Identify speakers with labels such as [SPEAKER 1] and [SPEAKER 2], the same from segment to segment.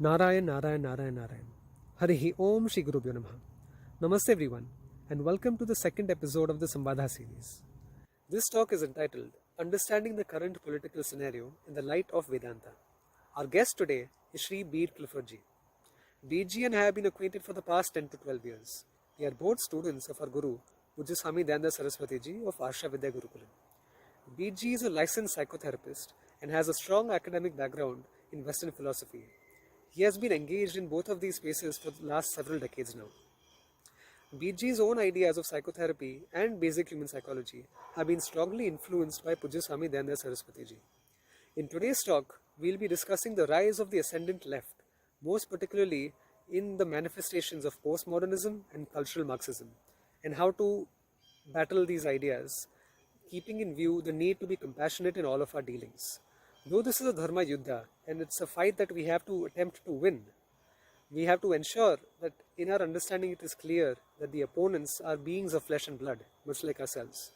[SPEAKER 1] Narayan, Narayan, Narayan, Narayan. Harihi Om Shri Gurubhyo Namaha. Namaste everyone, and welcome to the second episode of the Samvadah series. This talk is entitled Understanding the Current Political Scenario in the Light of Vedanta. Our guest today is Shri Bede Clifford ji. Bede ji and I have been acquainted for the past 10 to 12 years. We are both students of our Guru, Pujya Swami Dayananda Saraswati ji of Asha Vidya Gurukulam. Bede ji is a licensed psychotherapist and has a strong academic background in Western philosophy. He has been engaged in both of these spaces for the last several decades now. Bede's own ideas of psychotherapy and basic human psychology have been strongly influenced by Pujya Swami Dayananda Saraswati ji. In today's talk, we'll be discussing the rise of the ascendant left, most particularly in the manifestations of postmodernism and cultural Marxism, and how to battle these ideas, keeping in view the need to be compassionate in all of our dealings. Though this is a dharma yuddha and it's a fight that we have to attempt to win, we have to ensure that in our understanding it is clear that the opponents are beings of flesh and blood, much like ourselves.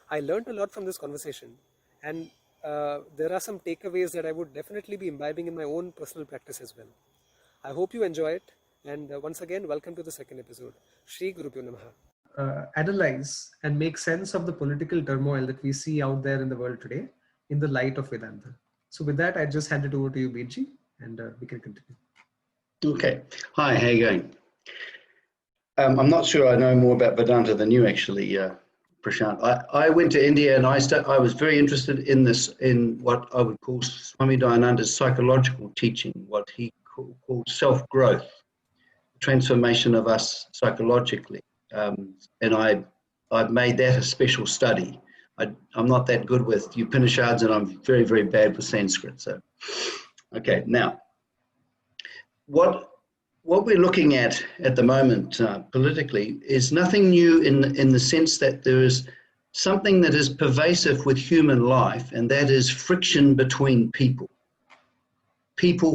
[SPEAKER 1] I learned a lot from this conversation, and there are some takeaways that I would definitely be imbibing in my own personal practice as well. I hope you enjoy it, and once again, welcome to the second episode. Shri Gurubhyo Namaha. Analyze and make sense of the political turmoil that we see out there in the world today in the light of Vedanta. So with that, I just hand it over to you, Bede, and we can continue.
[SPEAKER 2] Okay. Hi, how are you going? I'm not sure I know more about Vedanta than you actually, Prashant. I went to India and I was very interested in what I would call Swami Dayananda's psychological teaching, what he called self-growth, transformation of us psychologically. And I've made that a special study. I'm not that good with Upanishads, and I'm very, very bad with Sanskrit. So, okay, now, what we're looking at the moment politically is nothing new in the sense that there is something that is pervasive with human life, and that is friction between people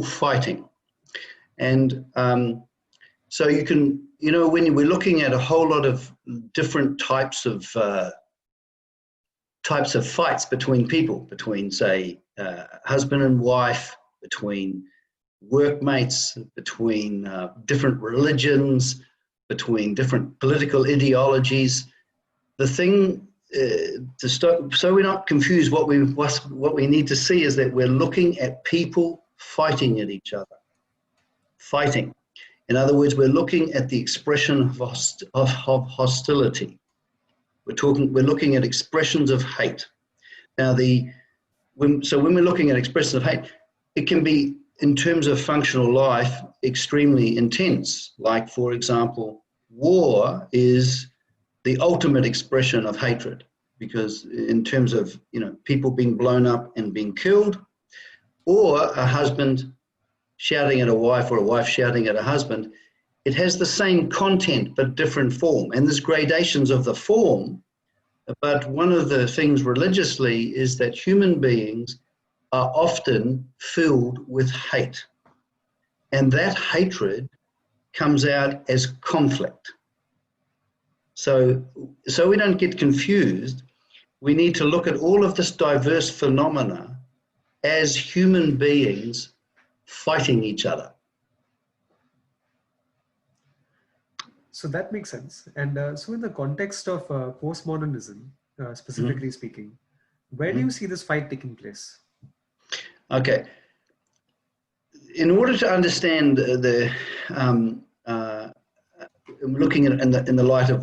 [SPEAKER 2] fighting. And so you can, when we're looking at a whole lot of different types of fights between people, between, say, husband and wife, between workmates, between different religions, between different political ideologies. The thing to stop, so we're not confused, what we need to see is that we're looking at people fighting at each other. Fighting. In other words, we're looking at the expression of hostility. We're looking at expressions of hate. Now, when we're looking at expressions of hate, it can be, in terms of functional life, extremely intense. Like, for example, war is the ultimate expression of hatred, because in terms of people being blown up and being killed, or a husband shouting at a wife or a wife shouting at a husband, it has the same content but different form. And there's gradations of the form, but one of the things religiously is that human beings are often filled with hate. And that hatred comes out as conflict. So we don't get confused, we need to look at all of this diverse phenomena as human beings fighting each other.
[SPEAKER 1] So that makes sense. And so in the context of postmodernism, specifically speaking, where do you see this fight taking place?
[SPEAKER 2] Okay. In order to understand looking at in the light of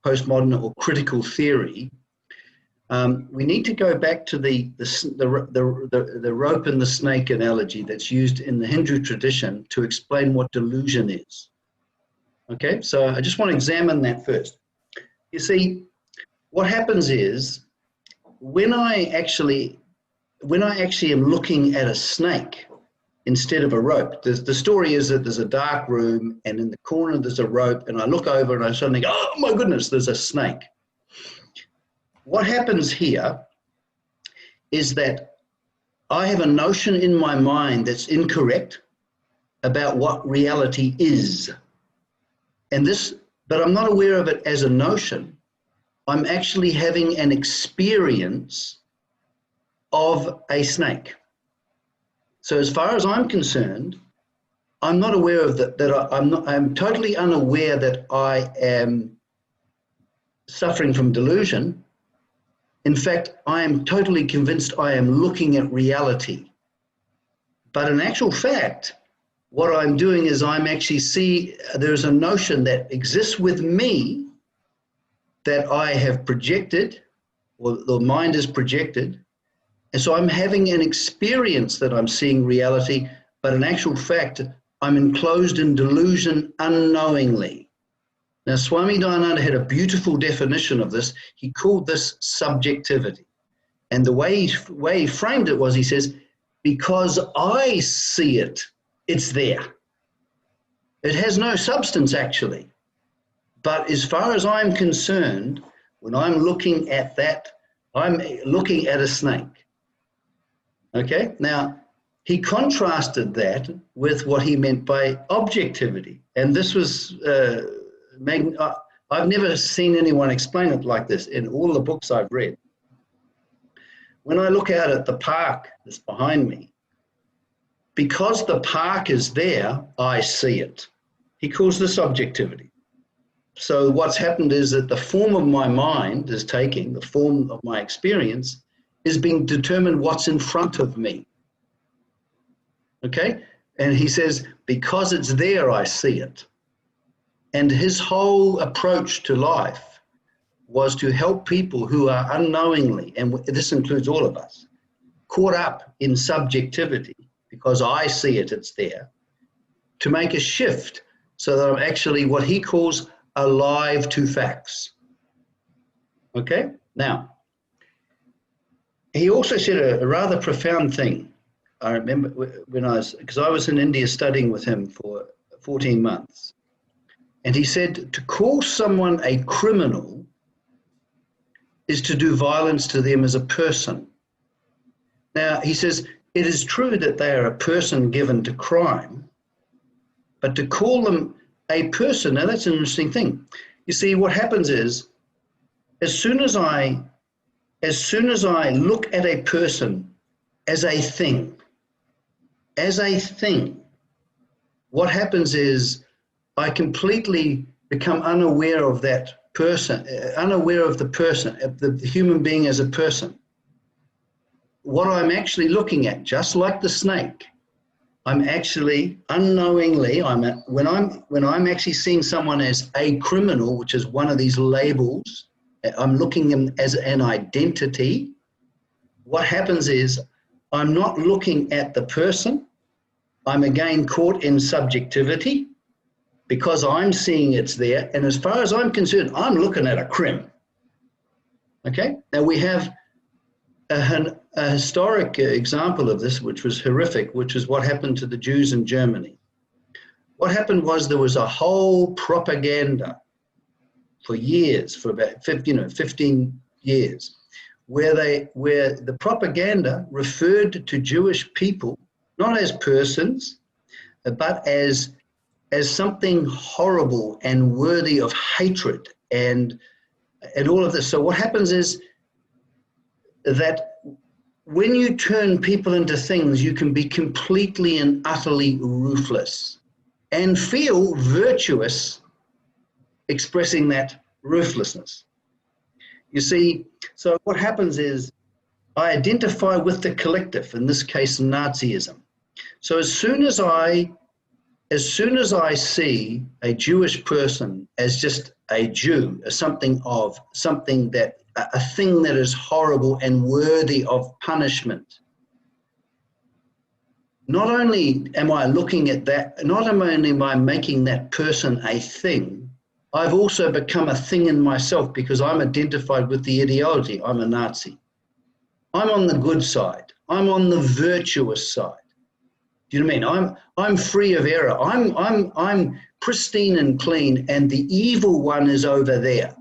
[SPEAKER 2] postmodern or critical theory, we need to go back to the rope and the snake analogy that's used in the Hindu tradition to explain what delusion is. Okay, so I just want to examine that first. You see, what happens is when I actually am looking at a snake instead of a rope, the story is that there's a dark room and in the corner there's a rope, and I look over and I suddenly go, oh my goodness, there's a snake. What happens here is that I have a notion in my mind that's incorrect about what reality is. But I'm not aware of it as a notion. I'm actually having an experience of a snake. So as far as I'm concerned, I'm not aware of that, I'm totally unaware that I am suffering from delusion. In fact, I am totally convinced I am looking at reality. But in actual fact, what I'm doing is I'm actually there's a notion that exists with me that I have projected, or the mind is projected. And so I'm having an experience that I'm seeing reality, but in actual fact, I'm enclosed in delusion unknowingly. Now, Swami Dayananda had a beautiful definition of this. He called this subjectivity. And the way he framed it was, he says, because I see it, it's there. It has no substance, actually. But as far as I'm concerned, when I'm looking at that, I'm looking at a snake. Okay? Now, he contrasted that with what he meant by objectivity. And this was, I've never seen anyone explain it like this in all the books I've read. When I look out at the park that's behind me, because the park is there, I see it. He calls this objectivity. So what's happened is that the form of my mind is taking, the form of my experience is being determined what's in front of me. Okay? And he says, because it's there, I see it. And his whole approach to life was to help people who are unknowingly, and this includes all of us, caught up in subjectivity, because I see it, it's there, to make a shift so that I'm actually what he calls alive to facts. Okay? Now, he also said a rather profound thing. I remember when because I was in India studying with him for 14 months. And he said, to call someone a criminal is to do violence to them as a person. Now, he says, it is true that they are a person given to crime, but to call them a person, now that's an interesting thing. You see, what happens is, as soon as I look at a person as a thing, what happens is I completely become unaware of that person, unaware of the person, of the human being as a person. What I'm actually looking at, just like the snake, I'm actually unknowingly, when I'm actually seeing someone as a criminal, which is one of these labels, I'm looking at them as an identity. What happens is I'm not looking at the person. I'm again caught in subjectivity because I'm seeing it's there. And as far as I'm concerned, I'm looking at a crim. Okay? Now we have a historic example of this, which was horrific, which is what happened to the Jews in Germany. What happened was there was a whole propaganda for years, for about 15 years, where the propaganda referred to Jewish people not as persons, but as something horrible and worthy of hatred and all of this. So what happens is that when you turn people into things, you can be completely and utterly ruthless and feel virtuous expressing that ruthlessness. You see, so what happens is I identify with the collective, in this case, Nazism. So as soon as I see a Jewish person as just a Jew, as something that, a thing that is horrible and worthy of punishment, not only am I looking at that, not only am I making that person a thing, I've also become a thing in myself because I'm identified with the ideology. I'm a Nazi. I'm on the good side. I'm on the virtuous side. Do you know what I mean? I'm free of error. I'm pristine and clean, and the evil one is over there.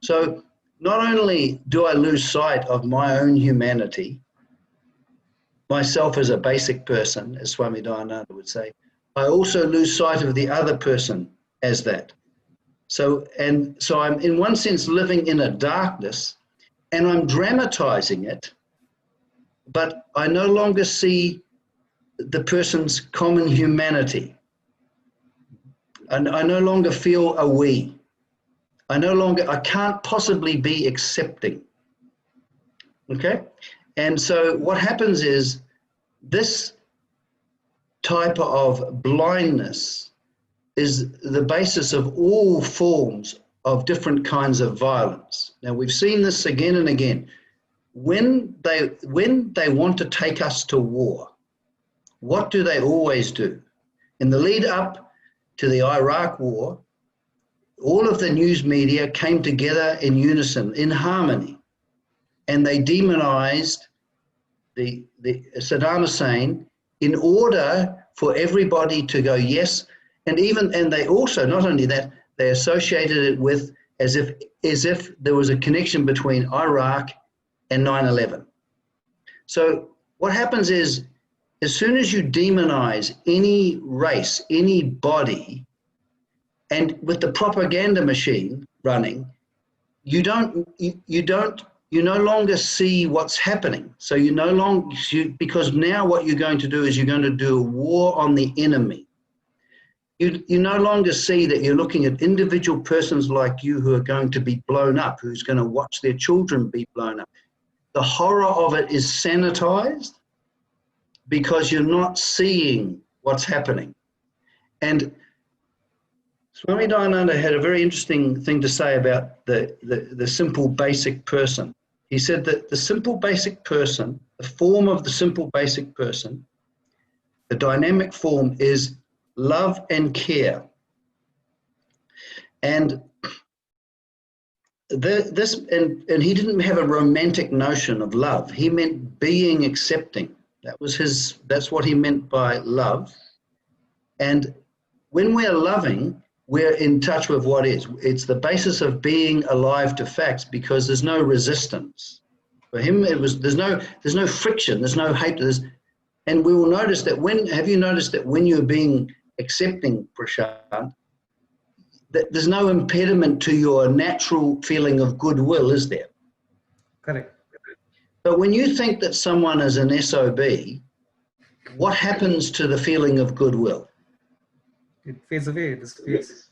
[SPEAKER 2] So not only do I lose sight of my own humanity, myself as a basic person, as Swami Dayananda would say, I also lose sight of the other person as that. So I'm in one sense living in a darkness, and I'm dramatizing it, but I no longer see the person's common humanity. And I no longer feel a we. I can't possibly be accepting. Okay? And so what happens is this type of blindness is the basis of all forms of different kinds of violence. Now, we've seen this again and again. When they want to take us to war, what do they always do? In the lead up to the Iraq war, all of the news media came together in unison, in harmony, and they demonized the Saddam Hussein in order for everybody to go yes, and they also, not only that, they associated it with as if there was a connection between Iraq and 9/11. So what happens is, as soon as you demonize any race, any body, and with the propaganda machine running, you no longer see what's happening. So because now what you're going to do is you're going to do a war on the enemy. You no longer see that you're looking at individual persons like you who are going to be blown up, who's going to watch their children be blown up. The horror of it is sanitized because you're not seeing what's happening. And Swami Dayananda had a very interesting thing to say about the simple basic person. He said that the simple basic person, the form of the simple basic person, the dynamic form is love and care. And and he didn't have a romantic notion of love. He meant being accepting. That's what he meant by love. And when we're loving, we're in touch with what is. It's the basis of being alive to facts because there's no resistance. For him, there's no friction, there's no hate. And we will notice that have you noticed that when you're being accepting, Prashant, that there's no impediment to your natural feeling of goodwill, is there?
[SPEAKER 1] Correct.
[SPEAKER 2] But when you think that someone is an SOB, what happens to the feeling of goodwill?
[SPEAKER 1] It fades away, it disappears.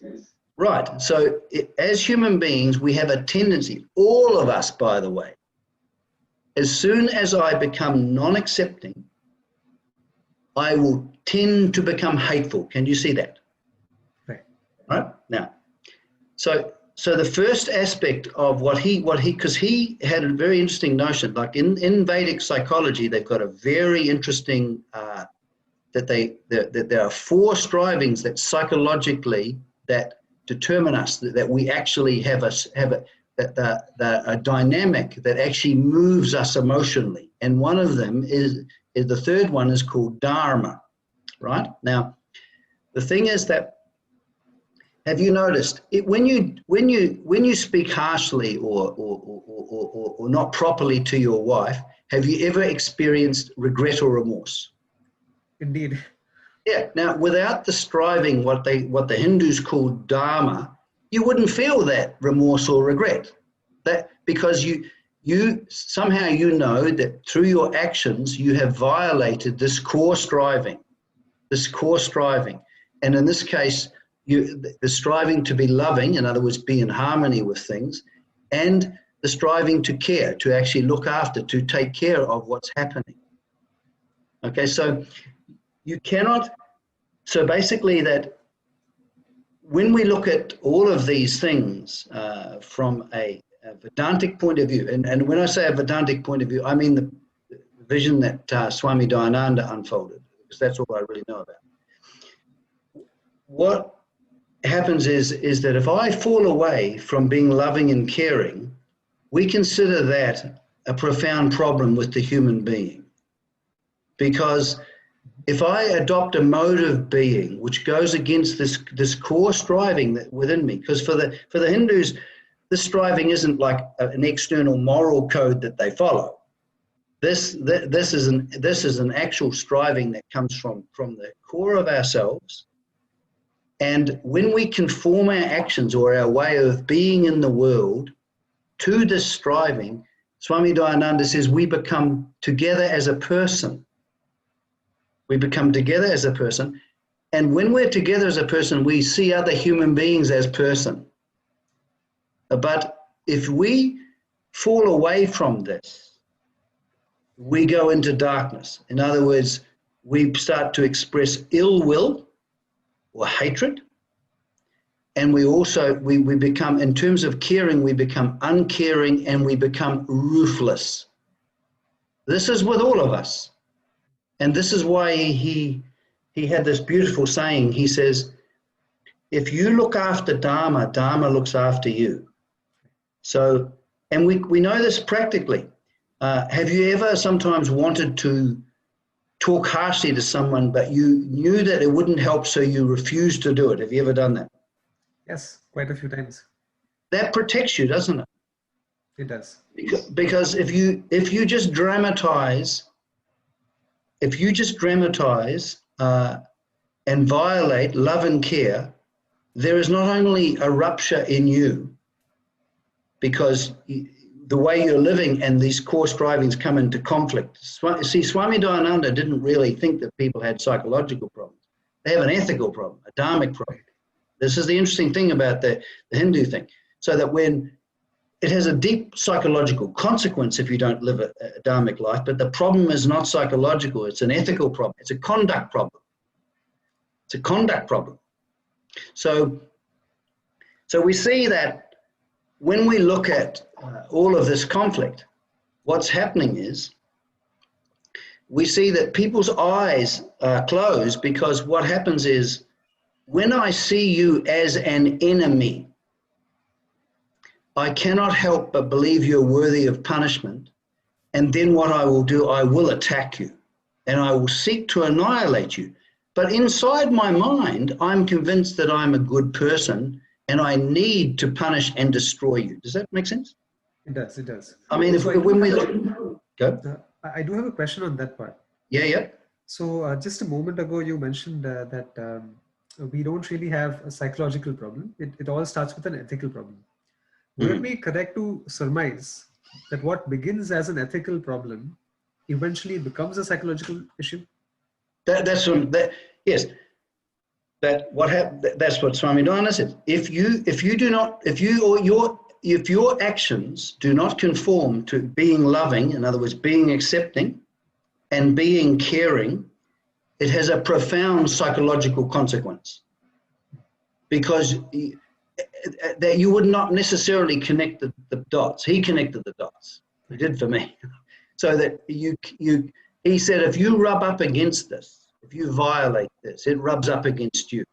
[SPEAKER 2] Right. So as human beings, we have a tendency, all of us, by the way, as soon as I become non-accepting, I will tend to become hateful. Can you see that? Right now, so the first aspect of because he had a very interesting notion, like in Vedic psychology, they've got a very interesting that there are 4 strivings that psychologically that determine us that we actually have a dynamic that actually moves us emotionally, and one of them is the third one is called Dharma. Right now, the thing is that. Have you noticed when you speak harshly or not properly to your wife? Have you ever experienced regret or remorse?
[SPEAKER 1] Indeed.
[SPEAKER 2] Yeah. Now, without the striving, what the Hindus call dharma, you wouldn't feel that remorse or regret. That because you somehow know that through your actions you have violated this core striving, and in this case. The striving to be loving, in other words, be in harmony with things, and the striving to care, to actually look after, to take care of what's happening. Okay, so you cannot, so basically that when we look at all of these things from a Vedantic point of view, and when I say a Vedantic point of view, I mean the vision that Swami Dayananda unfolded, because that's all I really know about. What happens is that if I fall away from being loving and caring, we consider that a profound problem with the human being. Because if I adopt a mode of being which goes against this core striving that within me, because for the Hindus, this striving isn't like an external moral code that they follow. This is an actual striving that comes from the core of ourselves. And when we conform our actions or our way of being in the world to this striving, Swami Dayananda says we become together as a person. We become together as a person. And when we're together as a person, we see other human beings as person. But if we fall away from this, we go into darkness. In other words, we start to express ill will or hatred. And we also, we become, in terms of caring, we become uncaring and we become ruthless. This is with all of us. And this is why he had this beautiful saying. He says, if you look after Dharma, Dharma looks after you. So, and we know this practically. Have you ever sometimes wanted to talk harshly to someone, but you knew that it wouldn't help, so you refused to do it? Have you ever done that?
[SPEAKER 1] Yes, quite a few times.
[SPEAKER 2] That protects you, doesn't it?
[SPEAKER 1] It does.
[SPEAKER 2] Because if you just dramatize, and violate love and care, there is not only a rupture in you, because the way you're living and these core strivings come into conflict. See, Swami Dayananda didn't really think that people had psychological problems. They have an ethical problem, a dharmic problem. This is the interesting thing about the Hindu thing. So that when it has a deep psychological consequence if you don't live a dharmic life, but the problem is not psychological, it's an ethical problem, it's a conduct problem. It's a conduct problem. So we see that when we look at all of this conflict, what's happening is we see that people's eyes are closed, because what happens is when I see you as an enemy, I cannot help but believe you're worthy of punishment. And then what I will do, I will attack you and I will seek to annihilate you. But inside my mind, I'm convinced that I'm a good person and I need to punish and destroy you. Does that make sense?
[SPEAKER 1] It does, it does.
[SPEAKER 2] I mean, when we look, go.
[SPEAKER 1] I do have a question on that part.
[SPEAKER 2] Yeah.
[SPEAKER 1] So just a moment ago, you mentioned that we don't really have a psychological problem. It all starts with an ethical problem. Would it be correct to surmise that what begins as an ethical problem eventually becomes a psychological issue?
[SPEAKER 2] Yes. That's what Swami Dayananda said. If your actions do not conform to being loving, in other words, being accepting and being caring, it has a profound psychological consequence, because that you would not necessarily connect the dots. He connected the dots. He did for me. So that he said, if you rub up against this, if you violate this, it rubs up against you.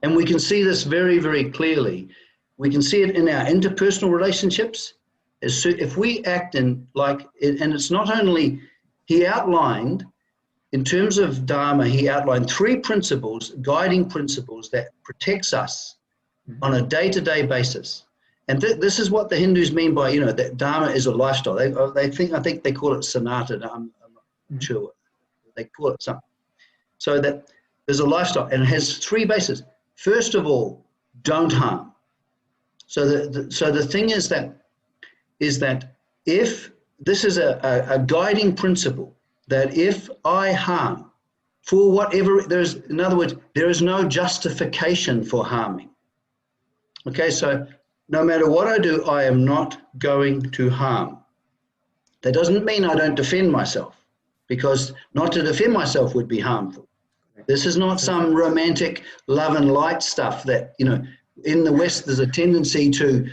[SPEAKER 2] And we can see this very, very clearly. We can see it in our interpersonal relationships. If we act and it's not only, he outlined, in terms of Dharma, he outlined 3 principles, guiding principles that protects us on a day-to-day basis. And this is what the Hindus mean by, that Dharma is a lifestyle. I think they call it Sanatana. I'm not sure. They call it something. So that there's a lifestyle, and it has 3 bases. First of all, don't harm. So the thing is that if this is a guiding principle, that if I harm for whatever, in other words, there is no justification for harming. Okay, so no matter what I do, I am not going to harm. That doesn't mean I don't defend myself, because not to defend myself would be harmful. This is not some romantic love and light stuff that, in the West there's a tendency to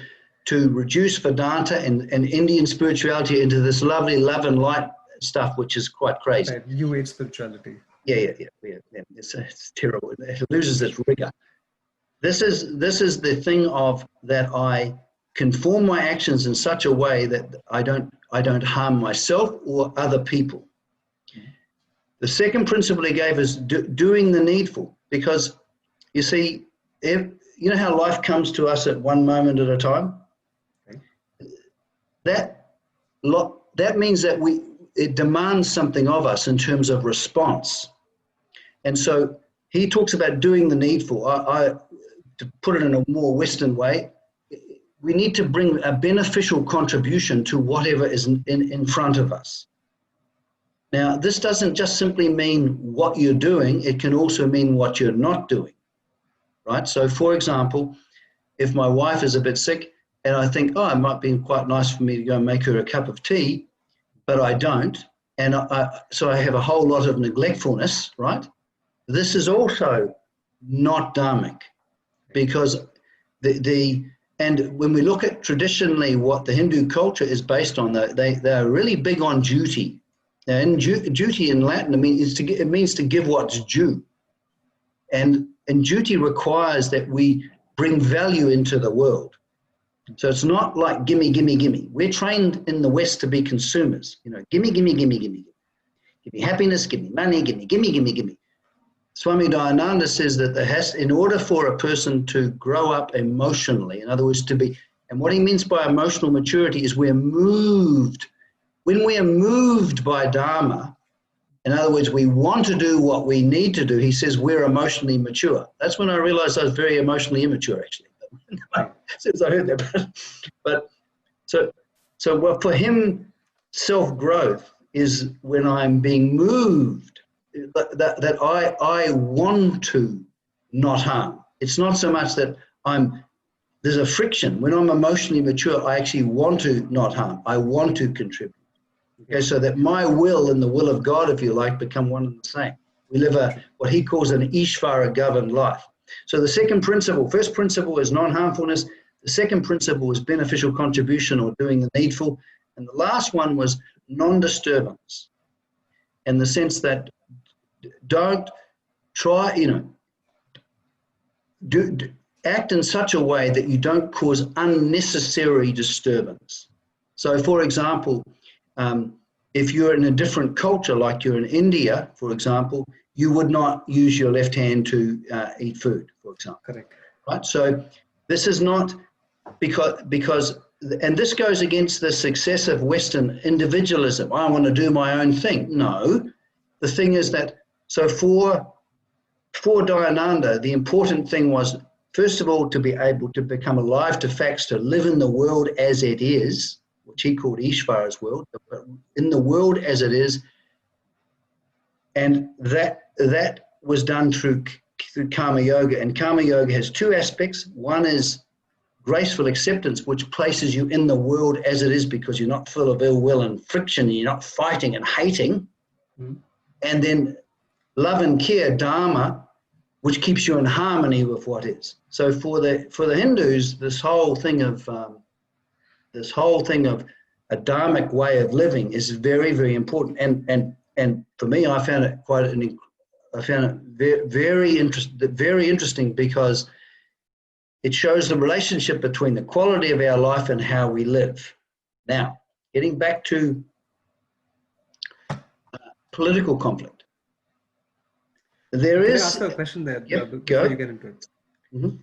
[SPEAKER 2] reduce Vedanta and Indian spirituality into this lovely love and light stuff, which is quite crazy.
[SPEAKER 1] Right. New Age spirituality.
[SPEAKER 2] Yeah. It's terrible. It loses its rigor. This is the thing of that I conform my actions in such a way that I don't harm myself or other people. The second principle he gave is doing the needful, because you see, you know how life comes to us at one moment at a time? Okay. That means that it demands something of us in terms of response. And so he talks about doing the needful. To put it in a more Western way, we need to bring a beneficial contribution to whatever is in front of us. Now, this doesn't just simply mean what you're doing, it can also mean what you're not doing, right? So, for example, if my wife is a bit sick and I think, oh, it might be quite nice for me to go and make her a cup of tea, but I don't, and so I have a whole lot of neglectfulness, right? This is also not dharmic, because and when we look at traditionally what the Hindu culture is based on, they are really big on duty. And duty in Latin, it means to give what's due. And duty requires that we bring value into the world. So it's not like gimme, gimme, gimme. We're trained in the West to be consumers. Gimme, gimme, gimme, gimme. Give me happiness, give me money, gimme, gimme, gimme, gimme. Swami Dayananda says that in order for a person to grow up emotionally, in other words, and what he means by emotional maturity is we're moved. When we are moved by Dharma, in other words, we want to do what we need to do, he says we're emotionally mature. That's when I realized I was very emotionally immature, actually. As soon as I heard that. So for him, self-growth is when I'm being moved, that I want to not harm. It's not so much that there's a friction. When I'm emotionally mature, I actually want to not harm. I want to contribute. Okay, so that my will and the will of God, if you like, become one and the same. We live what he calls an Ishvara-governed life. So the first principle is non-harmfulness. The second principle is beneficial contribution or doing the needful. And the last one was non-disturbance, in the sense that don't try, act in such a way that you don't cause unnecessary disturbance. So, for example, if you're in a different culture, like you're in India, for example, you would not use your left hand to eat food, for example.
[SPEAKER 1] Correct.
[SPEAKER 2] Right? So this is not because, and this goes against the success of Western individualism. I want to do my own thing. No, the thing is that, so for Dayananda, the important thing was, first of all, to be able to become alive to facts, to live in the world as it is, which he called Ishvara's world, but in the world as it is, and that was done through Karma Yoga. And Karma Yoga has two aspects. One is graceful acceptance, which places you in the world as it is, because you're not full of ill will and friction, and you're not fighting and hating. Mm-hmm. And then love and care, Dharma, which keeps you in harmony with what is. So for the Hindus, this whole thing of a dharmic way of living is very, very important. And for me, I found it very interesting, because it shows the relationship between the quality of our life and how we live. Now, getting back to political conflict. Can I
[SPEAKER 1] ask a question there before you get into it?
[SPEAKER 2] Mm-hmm.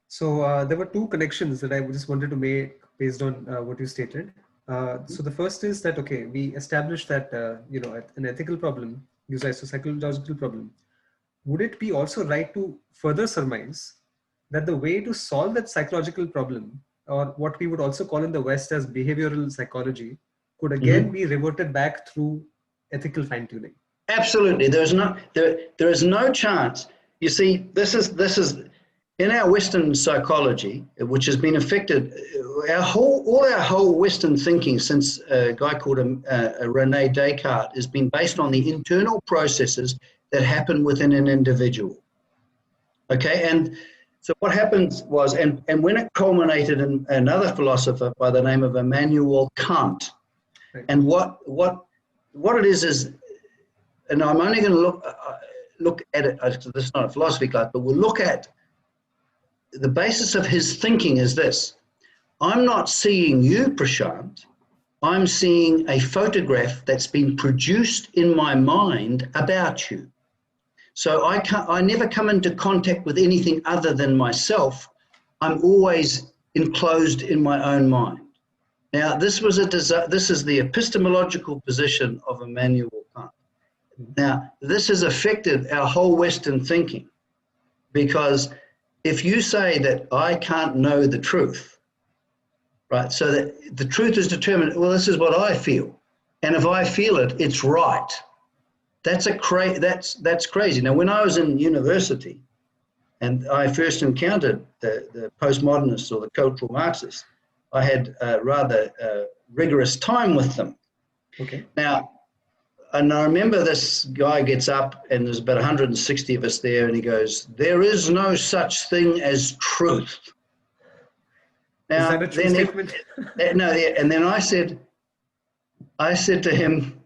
[SPEAKER 1] So there were two connections that I just wanted to make based on what you stated. So the first is that, okay, we established that, an ethical problem gives rise to psychological problem. Would it be also right to further surmise that the way to solve that psychological problem, or what we would also call in the West as behavioral psychology, could again be reverted back through ethical fine-tuning?
[SPEAKER 2] Absolutely. There is no chance. You see, this is in our Western psychology, which has been affected, all our whole Western thinking since a guy called René Descartes has been based on the internal processes that happen within an individual. Okay, and so what happens was, and when it culminated in another philosopher by the name of Immanuel Kant, right. And what it is, and I'm only going to look at it. This is not a philosophy class, but we'll look at the basis of his thinking is this. I'm not seeing you, Prashant. I'm seeing a photograph that's been produced in my mind about you. So I never come into contact with anything other than myself. I'm always enclosed in my own mind. Now, this is the epistemological position of Immanuel Kant. Now, this has affected our whole Western thinking, because if you say that I can't know the truth, right, so that the truth is determined, well, this is what I feel. And if I feel it, it's right. that's crazy. Now, when I was in university and I first encountered the postmodernists or the cultural Marxists, I had a rather rigorous time with them.
[SPEAKER 1] Okay.
[SPEAKER 2] Now, and I remember this guy gets up, and there's about 160 of us there, and he goes, "There is no such thing as truth." Now,
[SPEAKER 1] is that a true statement?
[SPEAKER 2] No, and then I said to him,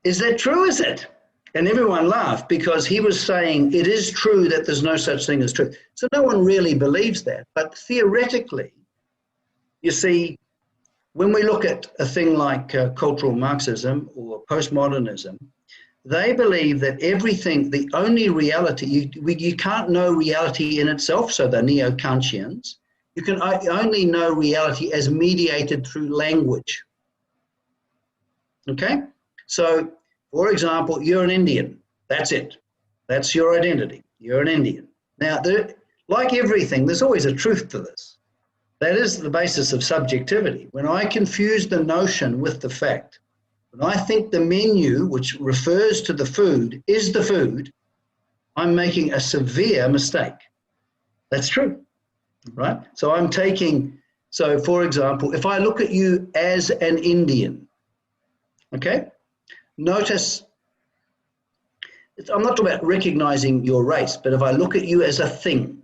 [SPEAKER 2] "Is that true, is it?" And everyone laughed because he was saying it is true that there's no such thing as truth. So no one really believes that. But theoretically, you see, when we look at a thing like cultural Marxism or postmodernism, they believe that everything, the only reality, you can't know reality in itself, so they're neo-Kantians. You can only know reality as mediated through language. Okay? So, for example, you're an Indian. That's it. That's your identity. You're an Indian. Now, like everything, there's always a truth to this. That is the basis of subjectivity. When I confuse the notion with the fact, when I think the menu, which refers to the food, is the food, I'm making a severe mistake. That's true, right? So for example, if I look at you as an Indian, okay? Notice, I'm not talking about recognizing your race, but if I look at you as a thing,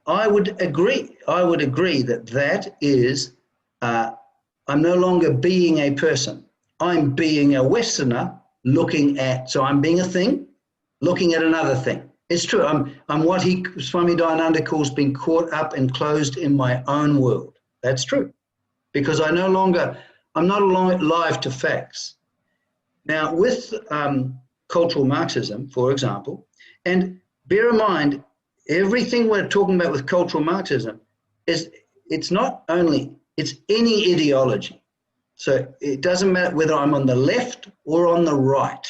[SPEAKER 2] I would agree that is, I'm no longer being a person. I'm being a Westerner so I'm being a thing, looking at another thing. It's true, I'm what Swami Dayananda calls being caught up and closed in my own world. That's true, because I'm not alive to facts. Now, with cultural Marxism, for example, and bear in mind, everything we're talking about with cultural Marxism it's any ideology. So it doesn't matter whether I'm on the left or on the right.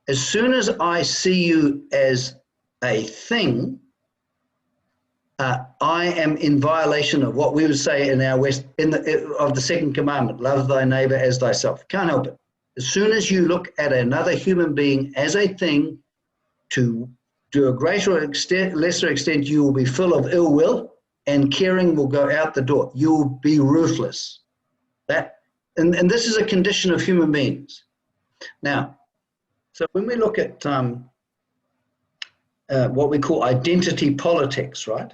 [SPEAKER 2] As soon as I see you as a thing, I am in violation of what we would say in our West, of the second commandment, love thy neighbor as thyself. Can't help it. As soon as you look at another human being as a thing, to a greater extent, lesser extent, you will be full of ill will, and caring will go out the door. You will be ruthless. And this is a condition of human beings. Now, so when we look at what we call identity politics, right?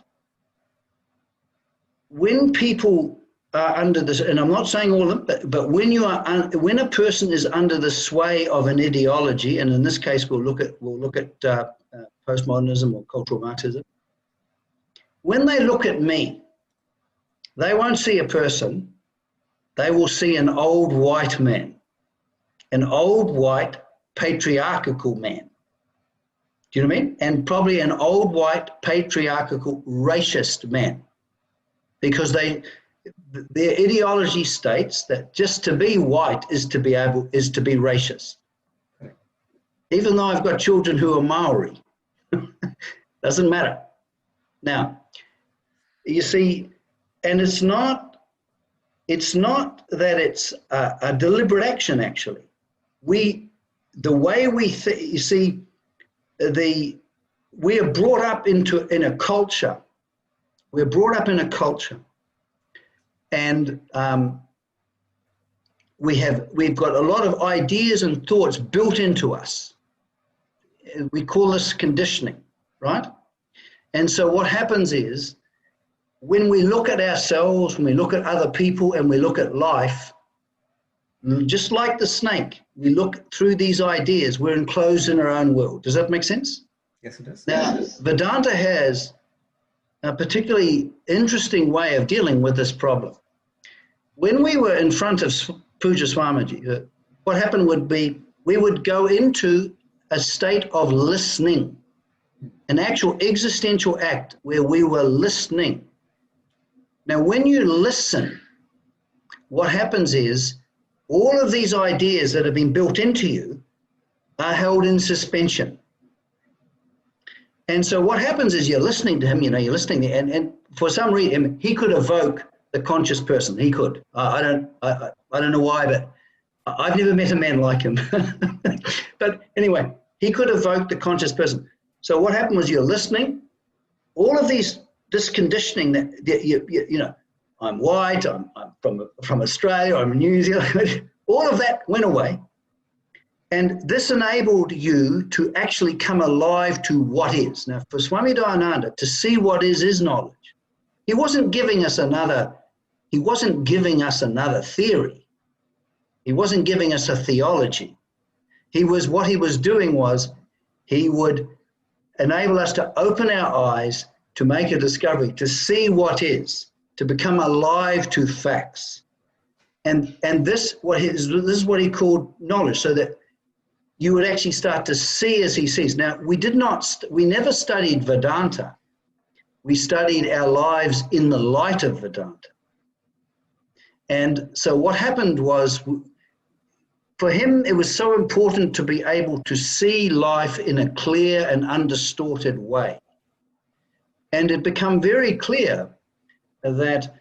[SPEAKER 2] When people are under this, and I'm not saying all of them, but when a person is under the sway of an ideology, and in this case we'll look at postmodernism or cultural Marxism. When they look at me, they won't see a person, they will see an old white man, an old white patriarchal man. Do you know what I mean? And probably an old white patriarchal racist man, because their ideology states that just to be white is to be racist. Even though I've got children who are Maori, doesn't matter. Now, you see, and it's not that it's a deliberate action. Actually, we are brought up in a culture. We're brought up in a culture, and we've got a lot of ideas and thoughts built into us. We call this conditioning, right? And so what happens is, when we look at ourselves, when we look at other people, and we look at life, just like the snake, we look through these ideas, we're enclosed in our own world. Does that make sense?
[SPEAKER 1] Yes, it does.
[SPEAKER 2] Now, Vedanta has a particularly interesting way of dealing with this problem. When we were in front of Pujya Swamiji, what happened would be we would go into a state of listening, an actual existential act where we were listening. Now, when you listen, what happens is all of these ideas that have been built into you are held in suspension. And so what happens is you're listening to him, you're listening, and for some reason, he could evoke the conscious person. He could. I don't know why, but I've never met a man like him. But anyway, he could evoke the conscious person. So what happened was you're listening, all of this conditioning that you know, I'm white, I'm from Australia, I'm New Zealand, all of that went away. And this enabled you to actually come alive to what is. Now, for Swami Dayananda, to see what is knowledge. He wasn't giving us another theory. He wasn't giving us a theology. What he was doing was he would enable us to open our eyes to make a discovery, to see what is, to become alive to facts. And this is what he called knowledge, so that you would actually start to see as he sees. Now, we never studied Vedanta. We studied our lives in the light of Vedanta. And so what happened was, for him, it was so important to be able to see life in a clear and undistorted way. And it became very clear that,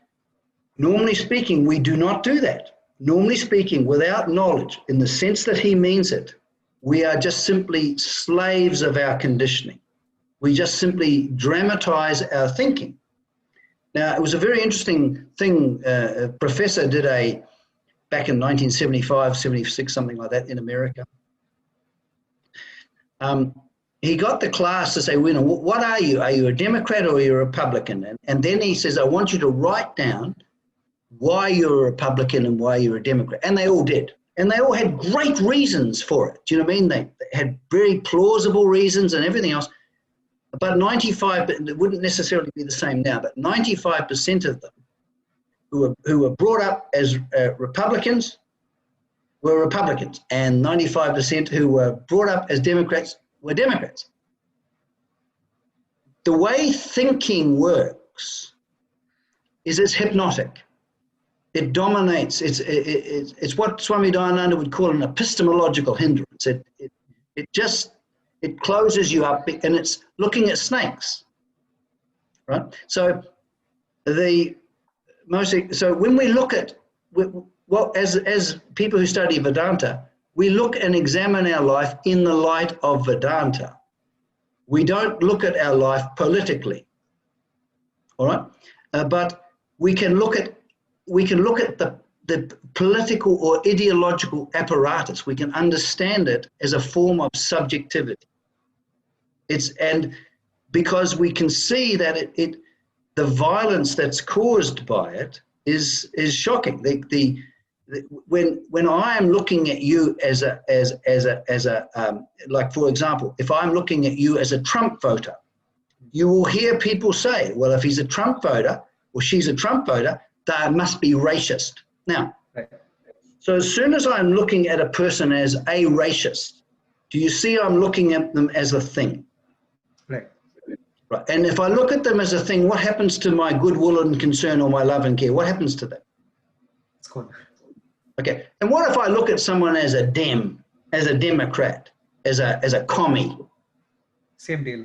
[SPEAKER 2] normally speaking, we do not do that. Normally speaking, without knowledge, in the sense that he means it, we are just simply slaves of our conditioning. We just simply dramatize our thinking. Now, it was a very interesting thing. A professor did back in 1975, 76, something like that, in America. He got the class to say, well, what are you? Are you a Democrat or are you a Republican? And then he says, I want you to write down why you're a Republican and why you're a Democrat. And they all did. And they all had great reasons for it. Do you know what I mean? They had very plausible reasons and everything else. But 95, it wouldn't necessarily be the same now, but 95% of them who were brought up as Republicans were Republicans, and 95% who were brought up as Democrats were Democrats. The way thinking works is it's hypnotic. It dominates. It's what Swami Dayananda would call an epistemological hindrance. It closes you up, and it's looking at snakes, right? So when we look at, well, as people who study Vedanta, we look and examine our life in the light of Vedanta. We don't look at our life politically, all right? But we can look at the political or ideological apparatus. We can understand it as a form of subjectivity. And because we can see that the violence that's caused by it is shocking. When I am looking at you as like, for example, if I'm looking at you as a Trump voter, you will hear people say, well, if he's a Trump voter or she's a Trump voter, they must be racist. Now, so as soon as I'm looking at a person as a racist, do you see I'm looking at them as a thing? Right. And if I look at them as a thing, what happens to my goodwill and concern or my love and care? What happens to them?
[SPEAKER 1] It's gone.
[SPEAKER 2] Okay. And what if I look at someone as a Democrat, as a commie?
[SPEAKER 1] Same deal.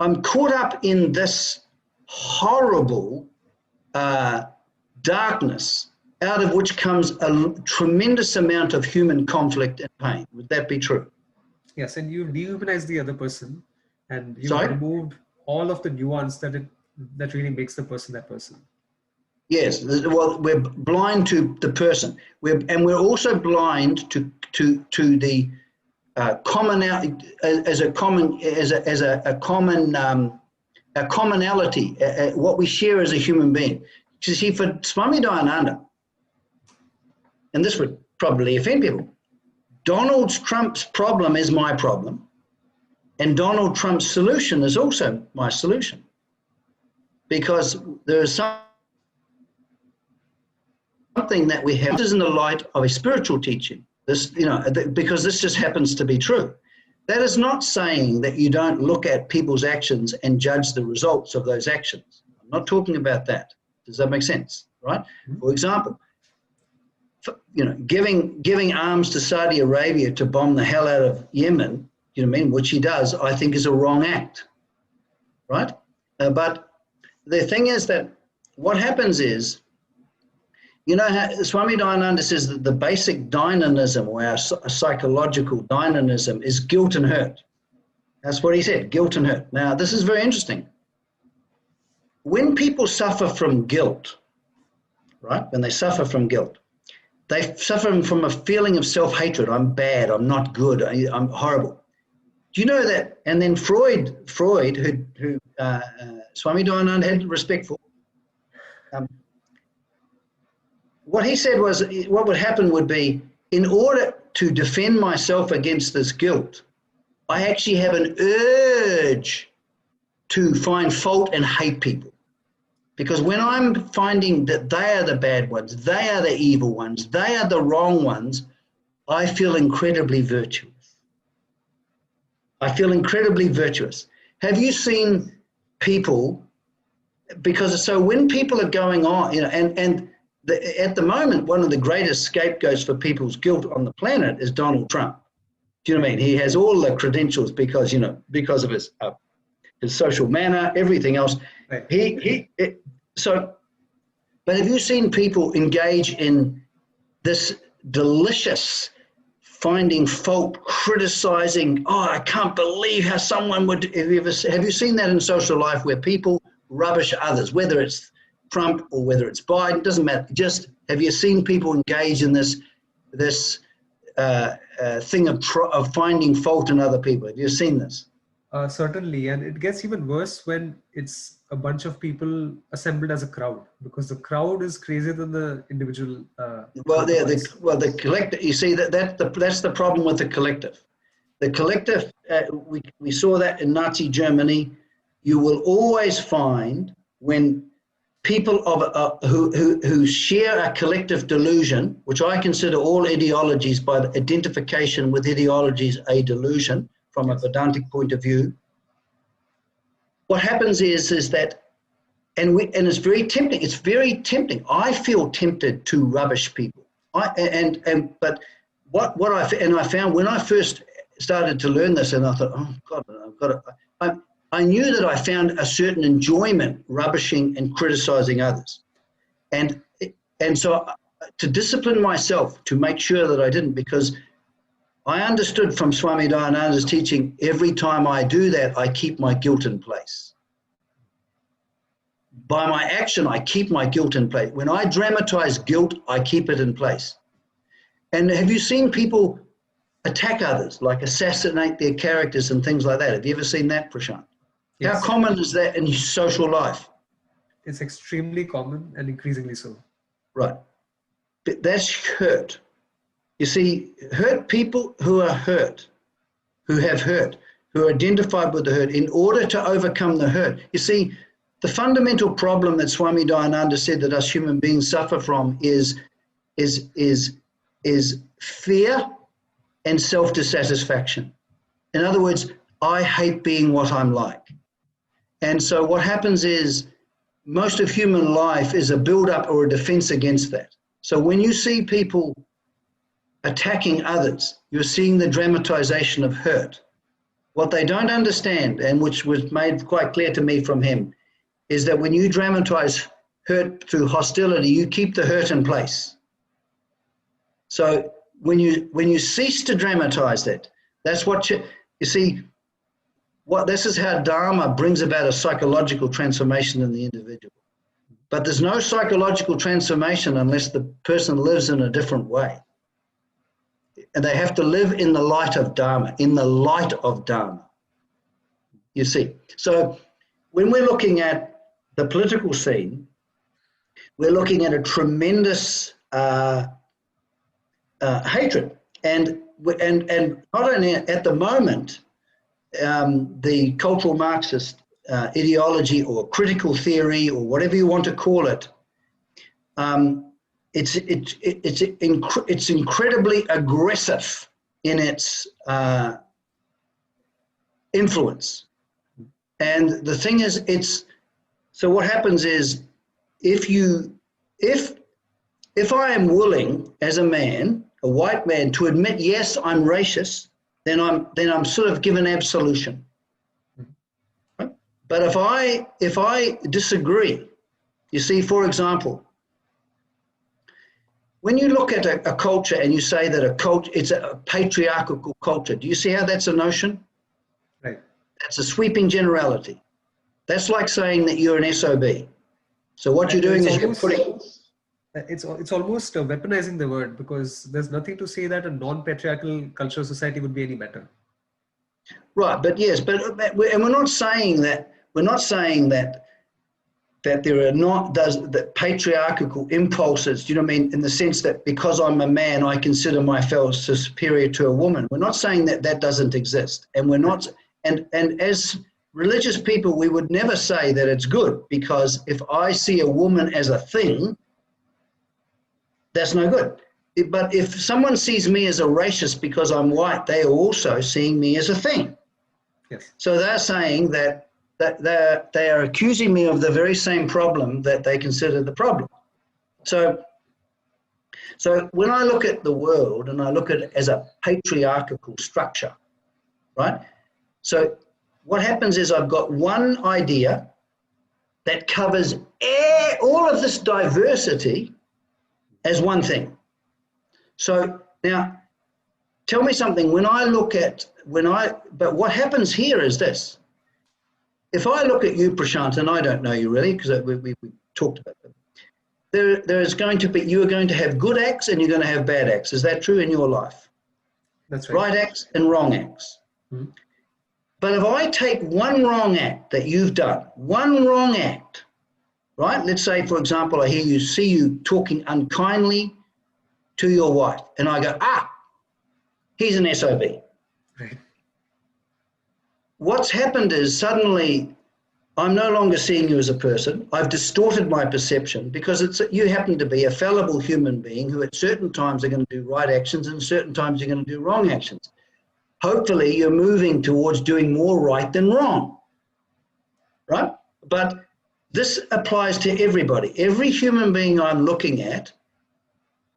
[SPEAKER 2] I'm caught up in this horrible darkness, out of which comes a tremendous amount of human conflict and pain. Would that be true?
[SPEAKER 1] Yes, and you've dehumanized the other person, and you've
[SPEAKER 2] Sorry?
[SPEAKER 1] removed all of the nuance that really makes the person that person.
[SPEAKER 2] Yes, well, we're blind to the person, and we're also blind to the commonality, what we share as a human being. You see, for Swami Dayananda, and this would probably offend people, Donald Trump's problem is my problem, and Donald Trump's solution is also my solution, because there is something that we have. This is in the light of a spiritual teaching. This, because this just happens to be true. That is not saying that you don't look at people's actions and judge the results of those actions. I'm not talking about that. Does that make sense? Right? Mm-hmm. For example, giving arms to Saudi Arabia to bomb the hell out of Yemen, which he does, I think is a wrong act. Right? But the thing is that what happens is You know, Swami Dayananda says that the basic dynamism, or our psychological dynamism, is guilt and hurt. That's what he said, guilt and hurt. Now, this is very interesting. When people suffer from guilt, right, when they suffer from guilt, they suffer from a feeling of self-hatred. I'm bad, I'm not good, I'm horrible. Do you know that? And then Freud, who Swami Dayananda had respect for, what he said was, what would happen would be, in order to defend myself against this guilt, I actually have an urge to find fault and hate people. Because when I'm finding that they are the bad ones, they are the evil ones, they are the wrong ones, I feel incredibly virtuous. I feel incredibly virtuous. Have you seen people, because so when people are going on, you know, at the moment, one of the greatest scapegoats for people's guilt on the planet is Donald Trump. Do you know what I mean? He has all the credentials because, you know, because of his social manner, everything else. Right. But have you seen people engage in this delicious finding fault, criticizing? Oh, I can't believe how someone would. Have you seen that in social life where people rubbish others, whether it's Trump or whether it's Biden? Doesn't matter. Just have you seen people engage in this thing of finding fault in other people? Have you seen this?
[SPEAKER 1] Certainly, and it gets even worse when it's a bunch of people assembled as a crowd, because the crowd is crazier than the individual.
[SPEAKER 2] The collective. You see, that's the problem with the collective. The collective. We saw that in Nazi Germany. You will always find when people who share a collective delusion, which I consider all ideologies by identification with ideologies a delusion from a Vedantic point of view. What happens is that, and it's very tempting. It's very tempting. I feel tempted to rubbish people. But I found when I first started to learn this, and I thought, oh God, I've got to. I knew that I found a certain enjoyment rubbishing and criticizing others, and so to discipline myself to make sure that I didn't, because I understood from Swami Dayananda's teaching, every time I do that, I keep my guilt in place. By my action, I keep my guilt in place. When I dramatize guilt, I keep it in place. And have you seen people attack others, like assassinate their characters and things like that? Have you ever seen that, Prashant? Yes. How common is that in social life?
[SPEAKER 1] It's extremely common and increasingly so.
[SPEAKER 2] Right. But that's hurt. You see, hurt people who are hurt, who have hurt, who are identified with the hurt, in order to overcome the hurt. You see, the fundamental problem that Swami Dayananda said that us human beings suffer from is fear and self-dissatisfaction. In other words, I hate being what I'm like. And so what happens is most of human life is a build-up or a defense against that. So when you see people attacking others, you're seeing the dramatization of hurt. What they don't understand, and which was made quite clear to me from him, is that when you dramatize hurt through hostility, you keep the hurt in place. So when you cease to dramatize that, that's what you see. This is how Dharma brings about a psychological transformation in the individual. But there's no psychological transformation unless the person lives in a different way. And they have to live in the light of Dharma, in the light of Dharma. You see. So when we're looking at the political scene, we're looking at a tremendous hatred. And not only at the moment, the cultural Marxist ideology or critical theory or whatever you want to call it, it's incredibly aggressive in its influence. And the thing is, so what happens is, if I am willing as a man, a white man, to admit, yes, I'm racist, then I'm sort of given absolution. Right? But if I disagree, you see, for example, when you look at a culture and you say that a culture, it's a patriarchal culture, do you see how that's a notion?
[SPEAKER 1] Right.
[SPEAKER 2] That's a sweeping generality. That's like saying that you're an SOB. So what you're doing is you're putting...
[SPEAKER 1] It's almost weaponizing the word, because there's nothing to say that a non-patriarchal cultural society would be any better.
[SPEAKER 2] Right, but yes, and we're not saying that. We're not saying that there are not that patriarchal impulses. Do you know what I mean? In the sense that because I'm a man, I consider myself superior to a woman. We're not saying that that doesn't exist, and we're not. And as religious people, we would never say that it's good, because if I see a woman as a thing, that's no good. But if someone sees me as a racist because I'm white, they are also seeing me as a thing.
[SPEAKER 1] Yes.
[SPEAKER 2] So they're saying that they are accusing me of the very same problem that they consider the problem. So when I look at the world and I look at it as a patriarchal structure, right? So what happens is I've got one idea that covers all of this diversity as one thing. So now, tell me something. But what happens here is this. If I look at you, Prashant, and I don't know you really, because we talked about them, you are going to have good acts and you're going to have bad acts. Is that true in your life?
[SPEAKER 1] That's right.
[SPEAKER 2] Right acts and wrong acts. Mm-hmm. But if I take one wrong act that you've done, one wrong act, right? Let's say, for example, I see you talking unkindly to your wife, and I go, he's an SOB.
[SPEAKER 1] Right.
[SPEAKER 2] What's happened is suddenly I'm no longer seeing you as a person. I've distorted my perception, because you happen to be a fallible human being who at certain times are going to do right actions and certain times you're going to do wrong actions. Hopefully you're moving towards doing more right than wrong, right? But this applies to everybody. Every human being I'm looking at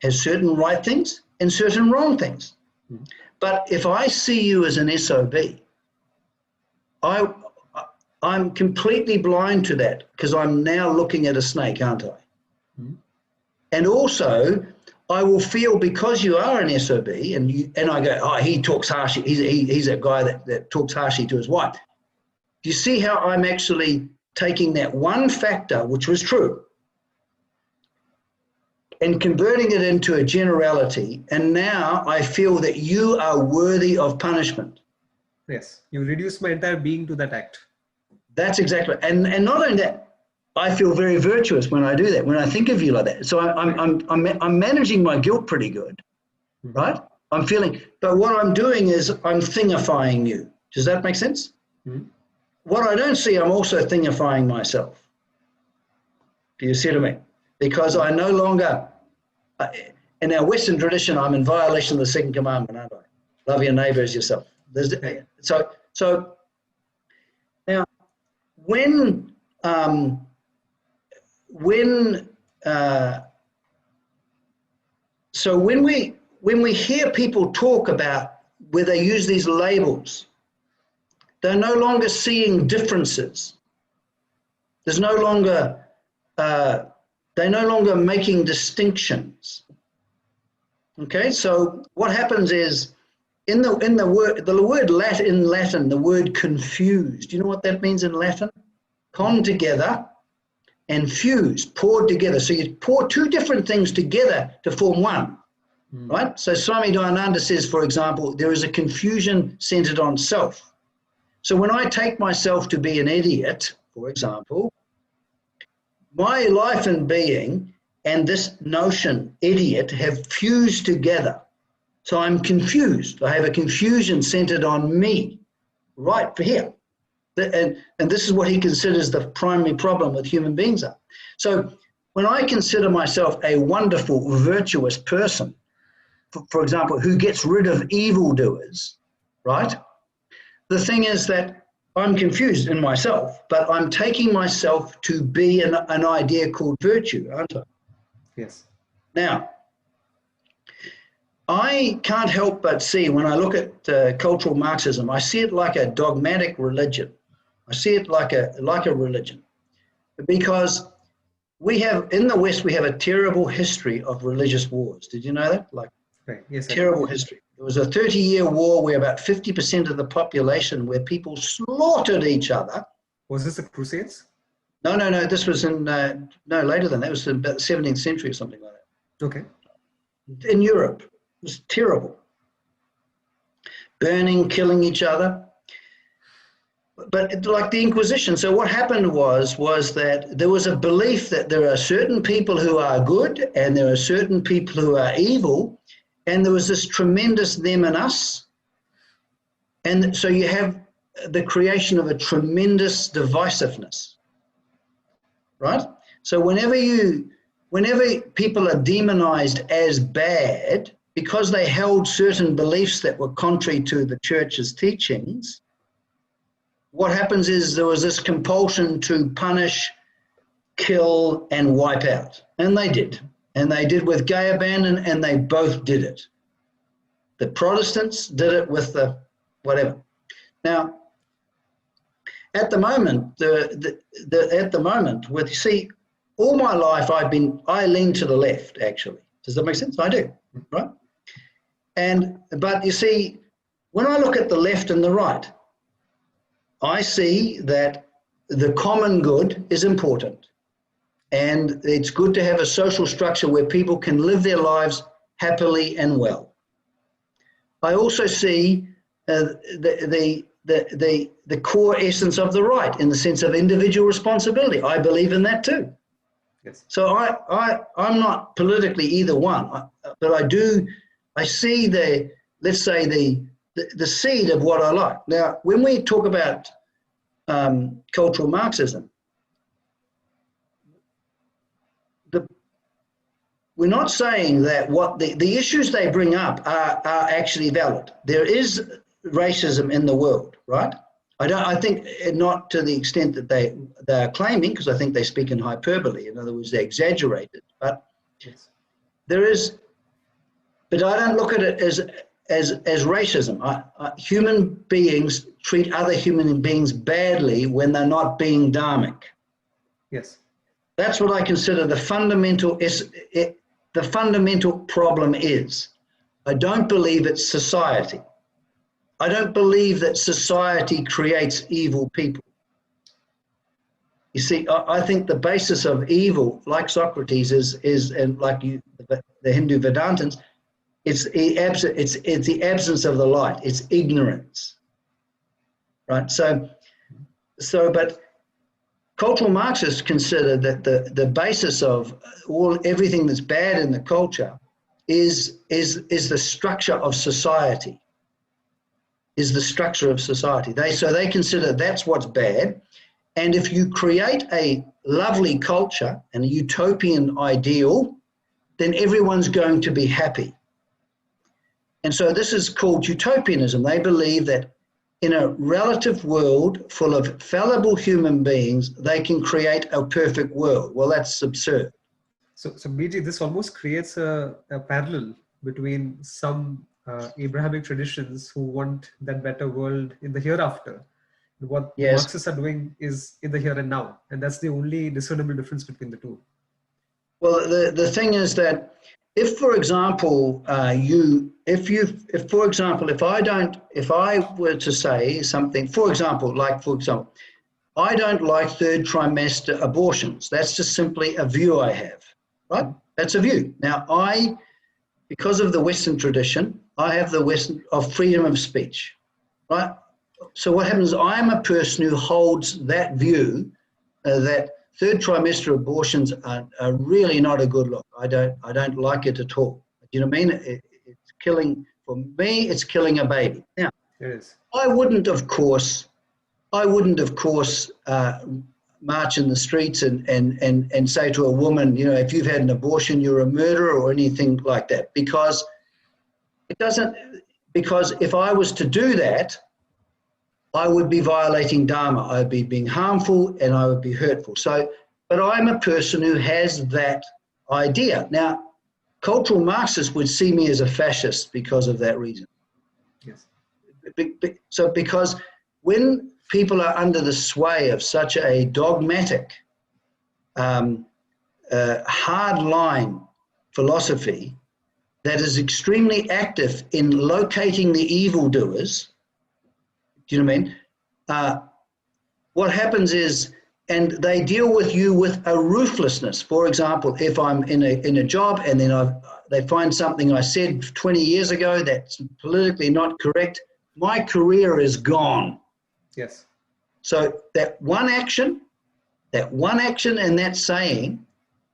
[SPEAKER 2] has certain right things and certain wrong things. Mm-hmm. But if I see you as an SOB, I'm completely blind to that, because I'm now looking at a snake, aren't I? Mm-hmm. And also, I will feel, because you are an SOB, and I go, he talks harshly. He's a guy that talks harshly to his wife. Do you see how I'm actually taking that one factor, which was true, and converting it into a generality, and now I feel that you are worthy of punishment? Yes,
[SPEAKER 1] you reduce my entire being to that act.
[SPEAKER 2] That's exactly, and not only that, I feel very virtuous when I do that, when I think of you like that. So I'm managing my guilt pretty good, right? I'm feeling, but what I'm doing is I'm thingifying you. Does that make sense? Mm-hmm. What I don't see, I'm also thingifying myself. Do you see what I mean? Because I no longer, in our Western tradition, I'm in violation of the second commandment, aren't I? Love your neighbor as yourself. So now, when we hear people talk about where they use these labels, they're no longer seeing differences. They're no longer making distinctions. Okay, so what happens is in the word Latin, the word confused. Do you know what that means in Latin? Con together and fuse, poured together. So you pour two different things together to form one, right? So Swami Dayananda says, for example, there is a confusion centered on self. So when I take myself to be an idiot, for example, my life and being and this notion, idiot, have fused together. So I'm confused. I have a confusion centered on me, right for here. And this is what he considers the primary problem with human beings are. So when I consider myself a wonderful, virtuous person, for example, who gets rid of evildoers, right? The thing is that I'm confused in myself, but I'm taking myself to be an idea called virtue, aren't I?
[SPEAKER 1] Yes.
[SPEAKER 2] Now, I can't help but see, when I look at cultural Marxism, I see it like a dogmatic religion. I see it like a religion, because we have, in the West, we have a terrible history of religious wars. Did you know that? Like,
[SPEAKER 1] Right. Yes.
[SPEAKER 2] terrible history. There was a 30-year war where about 50% of the population, where people slaughtered each other.
[SPEAKER 1] Was this the Crusades?
[SPEAKER 2] No. This was in, no, later than that. It was in about the 17th century or something like that.
[SPEAKER 1] Okay.
[SPEAKER 2] In Europe. It was terrible. Burning, killing each other. But like the Inquisition, so what happened was that there was a belief that there are certain people who are good and there are certain people who are evil, and there was this tremendous them and us. And so you have the creation of a tremendous divisiveness, right? So whenever people are demonized as bad because they held certain beliefs that were contrary to the church's teachings, what happens is there was this compulsion to punish, kill, and wipe out. And they did. And they did with gay abandon, and they both did it. The Protestants did it with the whatever. Now, at the moment, you see, all my life I lean to the left, actually. Does that make sense? I do, right? But you see, when I look at the left and the right, I see that the common good is important, and it's good to have a social structure where people can live their lives happily and well. I also see the core essence of the right in the sense of individual responsibility. I believe in that too.
[SPEAKER 1] Yes.
[SPEAKER 2] So I'm not politically either one, but I see let's say the seed of what I like. Now, when we talk about cultural Marxism, we're not saying that what the issues they bring up are actually valid. There is racism in the world, right? I think not to the extent that they are claiming, because I think they speak in hyperbole. In other words, they exaggerated. But
[SPEAKER 1] yes,
[SPEAKER 2] there is. But I don't look at it as racism. Human beings treat other human beings badly when they're not being dharmic.
[SPEAKER 1] yes,
[SPEAKER 2] That's what I consider the fundamental problem is. I don't believe it's society. I don't believe that society creates evil people. You see, I think the basis of evil, like Socrates, is and like the Hindu Vedantans, it's the absence of the light. It's ignorance, right? So, but cultural Marxists consider that the basis of everything that's bad in the culture is the structure of society. Is the structure of society. They consider that's what's bad, and if you create a lovely culture and a utopian ideal, then everyone's going to be happy. And so this is called utopianism. They believe that in a relative world full of fallible human beings, they can create a perfect world. Well, that's absurd.
[SPEAKER 1] So Bede, this almost creates a parallel between some Abrahamic traditions who want that better world in the hereafter. What
[SPEAKER 2] Yes.
[SPEAKER 1] Marxists are doing is in the here and now, and that's the only discernible difference between the two.
[SPEAKER 2] Well, the thing is that if, for example, if I were to say something, for example, I don't like third trimester abortions. That's just simply a view I have, right? That's a view. Now, because of the Western tradition, I have the Western of freedom of speech, right? So what happens is I'm a person who holds that view that third trimester abortions are really not a good look. I don't like it at all. You know what I mean? It's killing, for me, it's killing a baby. Now,
[SPEAKER 1] Yes.
[SPEAKER 2] I wouldn't, of course, march in the streets and say to a woman, you know, if you've had an abortion, you're a murderer or anything like that, because if I was to do that, I would be violating Dharma. I would be being harmful and I would be hurtful. But I'm a person who has that idea. Now, cultural Marxists would see me as a fascist because of that reason.
[SPEAKER 1] Yes.
[SPEAKER 2] So because when people are under the sway of such a dogmatic hard-line philosophy that is extremely active in locating the evildoers. Do you know what I mean? What happens is, and they deal with you with a ruthlessness. For example, if I'm in a job and then they find something I said 20 years ago that's politically not correct, my career is gone.
[SPEAKER 1] Yes.
[SPEAKER 2] So that one action and that saying,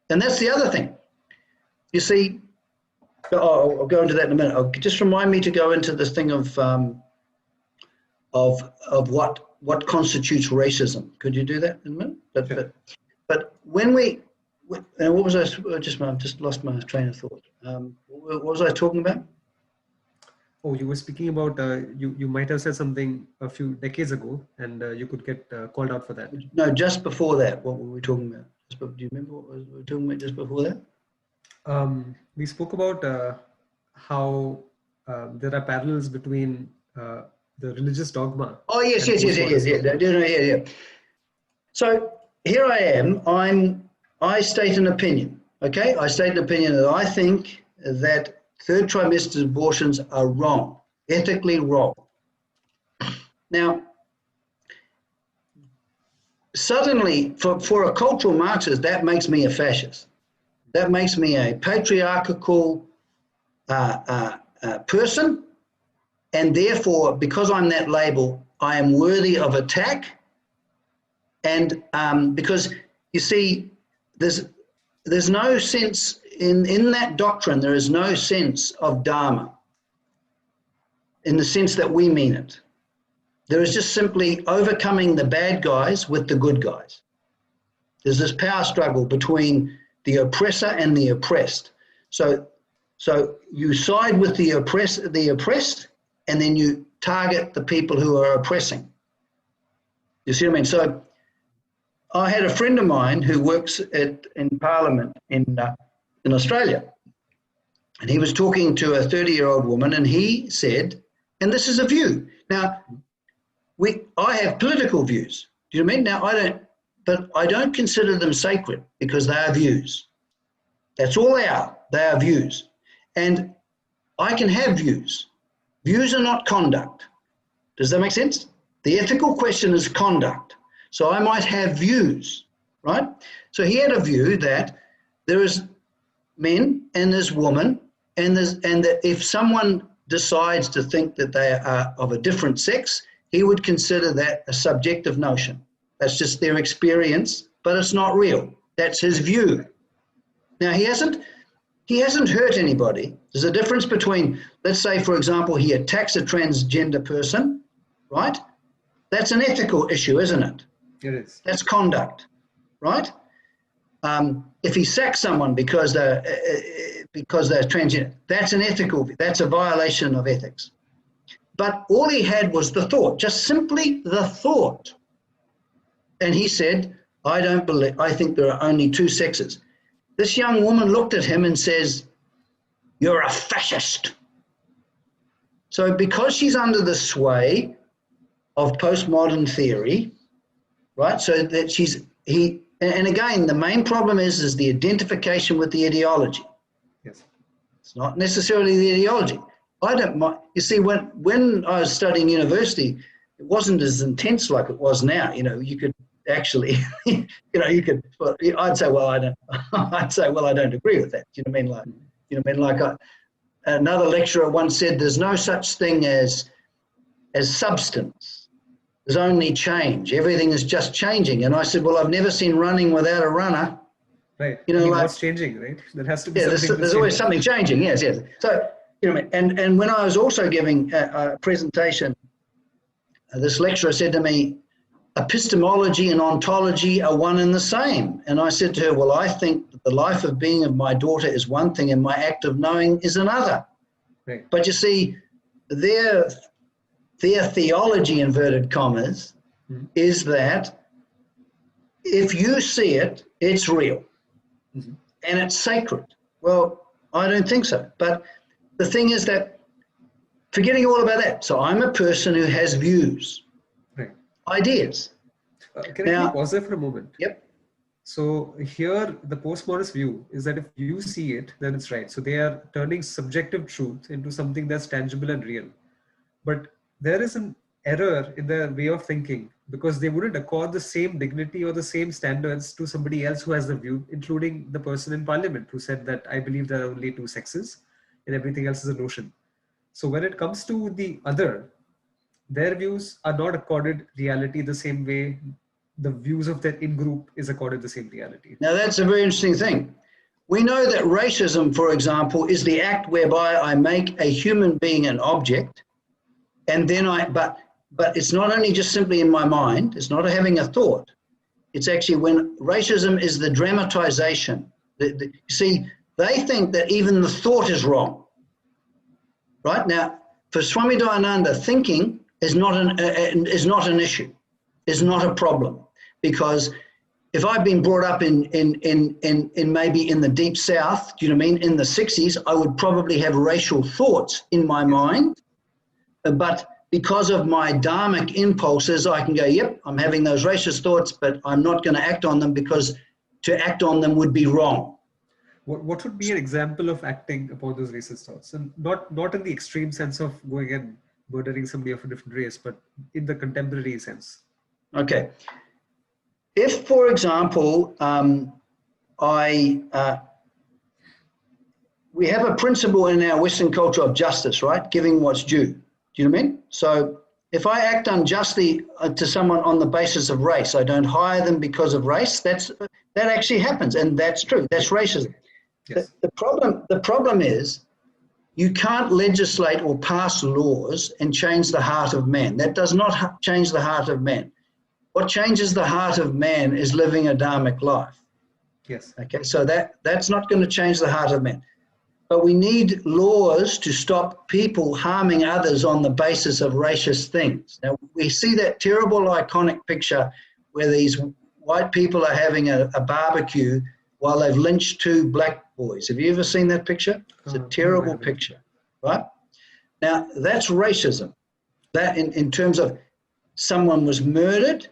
[SPEAKER 2] and that's the other thing. You see, I'll go into that in a minute. Just remind me to go into this thing of what constitutes racism. Could you do that in a minute? But when and what was I just lost my train of thought. What was I talking about?
[SPEAKER 1] Oh, you were speaking about you might have said something a few decades ago, and you could get called out for that.
[SPEAKER 2] No, just before that. What were we talking about? Do you remember what we were talking about just before that?
[SPEAKER 1] We spoke about how there are parallels between the religious dogma.
[SPEAKER 2] Oh yes. So here I am. I state an opinion. Okay, I state an opinion that I think that third trimester abortions are wrong, ethically wrong. Now, suddenly, for a cultural Marxist, that makes me a fascist. That makes me a patriarchal person, and therefore, because I'm that label, I am worthy of attack. And because, you see, there's no sense in that doctrine, there is no sense of Dharma in the sense that we mean it. There is just simply overcoming the bad guys with the good guys. There's this power struggle between the oppressor and the oppressed. So you side with the oppressed, and then you target the people who are oppressing. You see what I mean? So I had a friend of mine who works in Parliament in Australia, and he was talking to a 30-year-old woman, and he said, and this is a view. Now, I have political views. Do you know what I mean? Now, but I don't consider them sacred because they are views. That's all they are. They are views. And I can have views. Views are not conduct. Does that make sense? The ethical question is conduct. So I might have views, right? So he had a view that there is men and there's women, and that if someone decides to think that they are of a different sex, he would consider that a subjective notion. That's just their experience, but it's not real. That's his view. Now, he hasn't hurt anybody. There's a difference between, let's say, for example, he attacks a transgender person, right? That's an ethical issue, isn't it?
[SPEAKER 1] It is.
[SPEAKER 2] That's conduct, right? If he sacks someone because they're transgender, that's that's a violation of ethics. But all he had was the thought, just simply the thought. And he said, I think there are only two sexes. This young woman looked at him and says, "You're a fascist." So because she's under the sway of postmodern theory, right? So that and again, the main problem is the identification with the ideology.
[SPEAKER 1] Yes.
[SPEAKER 2] It's not necessarily the ideology. I don't mind. You see, when I was studying university, it wasn't as intense like it was now. You know, you could actually, I'd say, well, I don't agree with that. You know what I mean? Another lecturer once said, there's no such thing as substance. There's only change. Everything is just changing. And I said, well, I've never seen running without a runner.
[SPEAKER 1] Right. What's changing, right? There has to be something.
[SPEAKER 2] There's always something changing. Yes. So, and when I was also giving a presentation, this lecturer said to me, epistemology and ontology are one and the same. And I said to her, well, I think that the life of being of my daughter is one thing and my act of knowing is another.
[SPEAKER 1] Right.
[SPEAKER 2] But you see, their theology, inverted commas, is that if you see it, it's real and it's sacred. Well, I don't think so. But the thing is that, forgetting all about that, so I'm a person who has views, ideas.
[SPEAKER 1] Can I pause there for a moment?
[SPEAKER 2] Yep.
[SPEAKER 1] So here, the postmodernist view is that if you see it, then it's right. So they are turning subjective truth into something that's tangible and real. But there is an error in their way of thinking because they wouldn't accord the same dignity or the same standards to somebody else who has the view, including the person in parliament who said that I believe there are only two sexes and everything else is a notion. So when it comes to the other, their views are not accorded reality the same way the views of their in-group is accorded the same reality.
[SPEAKER 2] Now, that's a very interesting thing. We know that racism, for example, is the act whereby I make a human being an object, and then but it's not only just simply in my mind, it's not having a thought. It's actually when racism is the dramatization. See, they think that even the thought is wrong. Right? Now, for Swami Dayananda, thinking is not an issue, is not a problem. Because if I've been brought up in maybe in the deep South, do you know what I mean, in the 60s, I would probably have racial thoughts in my mind. But because of my dharmic impulses, I can go, yep, I'm having those racist thoughts, but I'm not going to act on them because to act on them would be wrong.
[SPEAKER 1] What would be an example of acting upon those racist thoughts? And not in the extreme sense of going and murdering somebody of a different race, but in the contemporary sense.
[SPEAKER 2] Okay. If, for example, we have a principle in our Western culture of justice, right? Giving what's due. Do you know what I mean? So if I act unjustly to someone on the basis of race, I don't hire them because of race, that actually happens, and that's true. That's racism. Yes. The problem is you can't legislate or pass laws and change the heart of man. That does not change the heart of man. What changes the heart of man is living a dharmic life.
[SPEAKER 1] Yes.
[SPEAKER 2] Okay, so that's not going to change the heart of man. But we need laws to stop people harming others on the basis of racist things. Now, we see that terrible iconic picture where these white people are having a barbecue while they've lynched two black boys. Have you ever seen that picture? It's a terrible picture, right? Now, that's racism. That in terms of someone was murdered,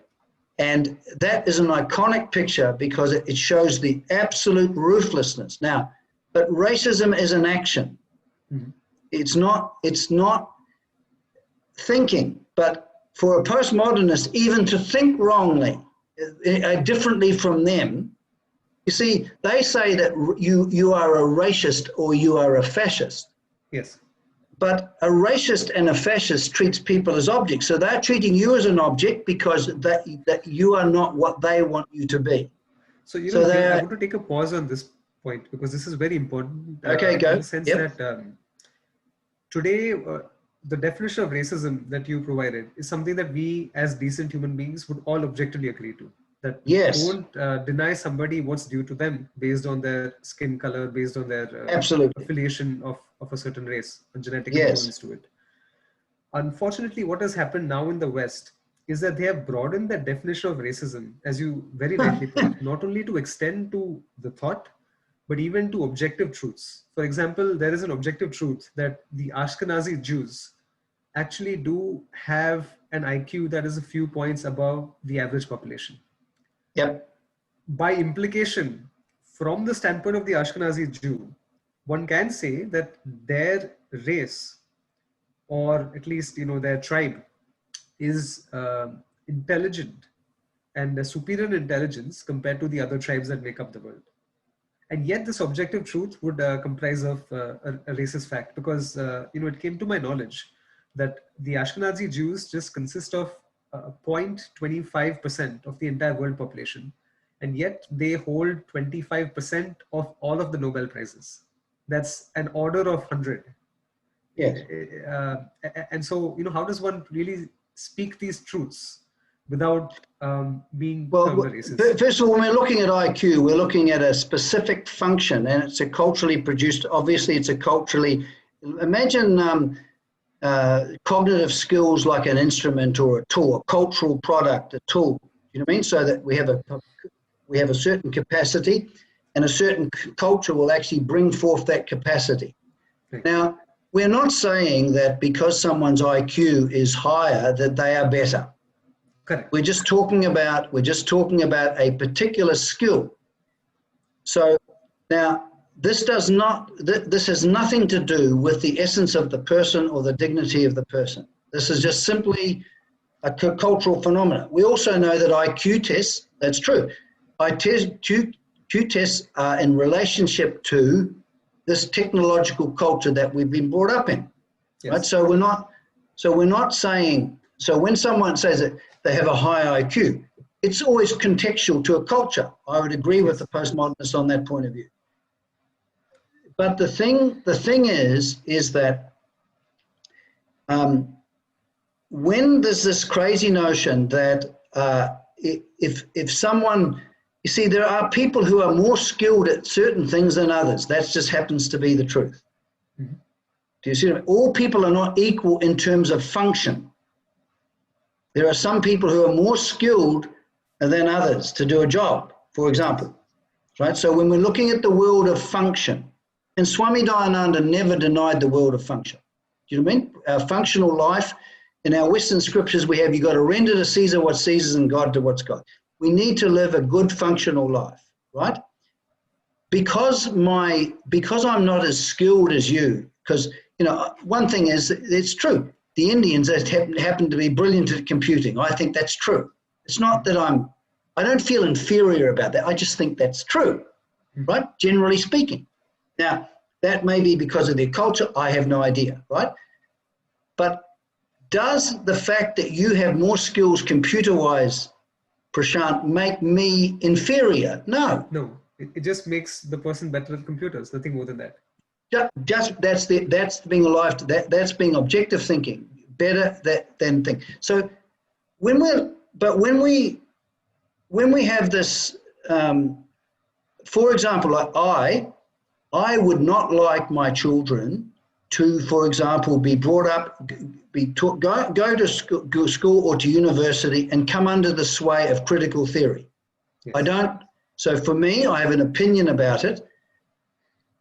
[SPEAKER 2] and that is an iconic picture because it shows the absolute ruthlessness. Now, but racism is an action. Mm-hmm. It's not thinking. But for a postmodernist, even to think wrongly, differently from them, you see, they say that you are a racist or you are a fascist.
[SPEAKER 1] Yes.
[SPEAKER 2] But a racist and a fascist treats people as objects. So they're treating you as an object because that you are not what they want you to be.
[SPEAKER 1] So, I want to take a pause on this point because this is very important.
[SPEAKER 2] Okay, go.
[SPEAKER 1] In the sense that today, the definition of racism that you provided is something that we as decent human beings would all objectively agree to. That don't deny somebody what's due to them based on their skin color, based on their affiliation of a certain race, a genetic influence to it. Unfortunately, what has happened now in the West is that they have broadened that definition of racism, as you very rightly put, not only to extend to the thought, but even to objective truths. For example, there is an objective truth that the Ashkenazi Jews actually do have an IQ that is a few points above the average population.
[SPEAKER 2] Yep.
[SPEAKER 1] By implication, from the standpoint of the Ashkenazi Jew, one can say that their race, or at least their tribe, is intelligent and a superior intelligence compared to the other tribes that make up the world. And yet, this objective truth would comprise of a racist fact, because it came to my knowledge that the Ashkenazi Jews just consist of 0.25% of the entire world population, and yet they hold 25% of all of the Nobel Prizes. That's an order of 100.
[SPEAKER 2] Yes.
[SPEAKER 1] And so, how does one really speak these truths without being racist?
[SPEAKER 2] First of all, when we're looking at IQ, we're looking at a specific function, and it's a culturally produced. Obviously, it's a culturally. Imagine cognitive skills like an instrument or a tool, a cultural product, a tool. You know what I mean? So that we have a certain capacity, and a certain culture will actually bring forth that capacity.
[SPEAKER 1] Right.
[SPEAKER 2] Now, we're not saying that because someone's IQ is higher that they are better.
[SPEAKER 1] Correct.
[SPEAKER 2] We're just talking about a particular skill. So now this has nothing to do with the essence of the person or the dignity of the person. This is just simply a cultural phenomenon. We also know that IQ tests, that's true. IQ tests are in relationship to this technological culture that we've been brought up in.
[SPEAKER 1] Yes.
[SPEAKER 2] Right? So we're not saying, so when someone says that they have a high IQ, it's always contextual to a culture. I would agree with the postmodernists on that point of view. But the thing is that when there's this crazy notion that if someone, you see, there are people who are more skilled at certain things than others. That just happens to be the truth.
[SPEAKER 1] Mm-hmm.
[SPEAKER 2] Do you see? All people are not equal in terms of function. There are some people who are more skilled than others to do a job, for example. Right? So when we're looking at the world of function, and Swami Dayananda never denied the world of function. Do you know what I mean? Our functional life, in our Western scriptures, we have, you got to render to Caesar what Caesar's and God to what's God. We need to live a good functional life, right? Because I'm not as skilled as you, because, you know, one thing is, it's true. The Indians happen to be brilliant at computing. I think that's true. It's not that I don't feel inferior about that. I just think that's true, right? Generally speaking. Now, that may be because of their culture. I have no idea, right? But does the fact that you have more skills computer-wise, Prashant, make me inferior? No.
[SPEAKER 1] No, it just makes the person better at computers. Nothing more than that.
[SPEAKER 2] Just that's being alive. That's being objective thinking. Better than think. So when we have this, for example, like I would not like my children to, for example, be brought up, go to school or to university and come under the sway of critical theory. Yes. I don't. So for me, I have an opinion about it.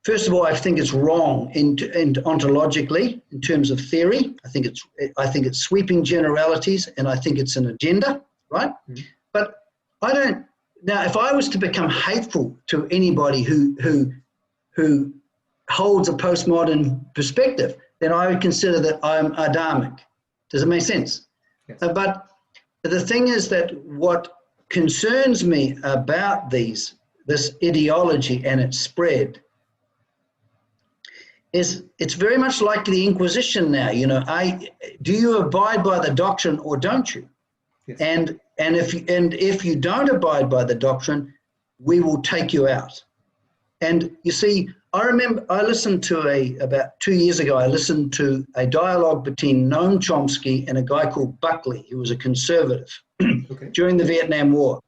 [SPEAKER 2] First of all, I think it's wrong in ontologically in terms of theory. I think it's sweeping generalities, and I think it's an agenda, right? Mm-hmm. But I don't. Now, if I was to become hateful to anybody who holds a postmodern perspective, then I would consider that I'm adharmic. Does it make sense? Yes. But the thing is that what concerns me about this ideology and its spread is it's very much like the Inquisition now. You know, do you abide by the doctrine or don't you? Yes. And if you don't abide by the doctrine, we will take you out. And you see, I remember I listened to about 2 years ago, I listened to a dialogue between Noam Chomsky and a guy called Buckley, who was a conservative during the Vietnam War.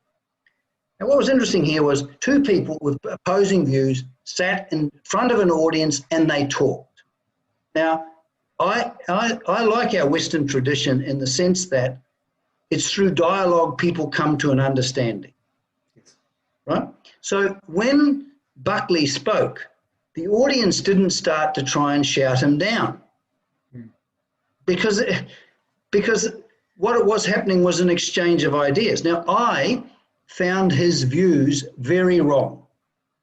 [SPEAKER 2] And what was interesting here was two people with opposing views sat in front of an audience and they talked. Now, I like our Western tradition in the sense that it's through dialogue people come to an understanding, right? So when Buckley spoke, the audience didn't start to try and shout him down because what was happening was an exchange of ideas. Now, I found his views very wrong.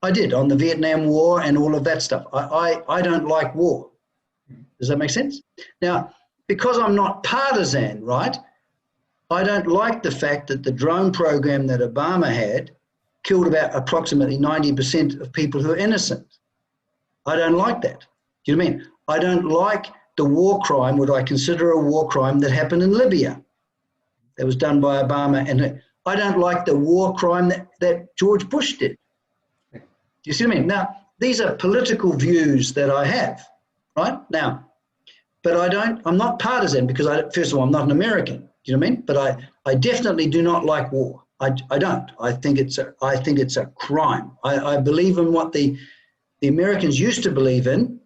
[SPEAKER 2] I did, on the Vietnam War and all of that stuff. I don't like war. Does that make sense? Now, because I'm not partisan, right, I don't like the fact that the drone program that Obama had killed about approximately 90% of people who are innocent. I don't like that. Do you know what I mean? I don't like the war crime, what I consider a war crime that happened in Libya that was done by Obama. And I don't like the war crime that George Bush did. Do you see what I mean? Now, these are political views that I have, right? Now, but I'm not partisan because first of all, I'm not an American. Do you know what I mean? But I definitely do not like war. I don't. I think it's a crime. I believe in what the Americans used to believe in,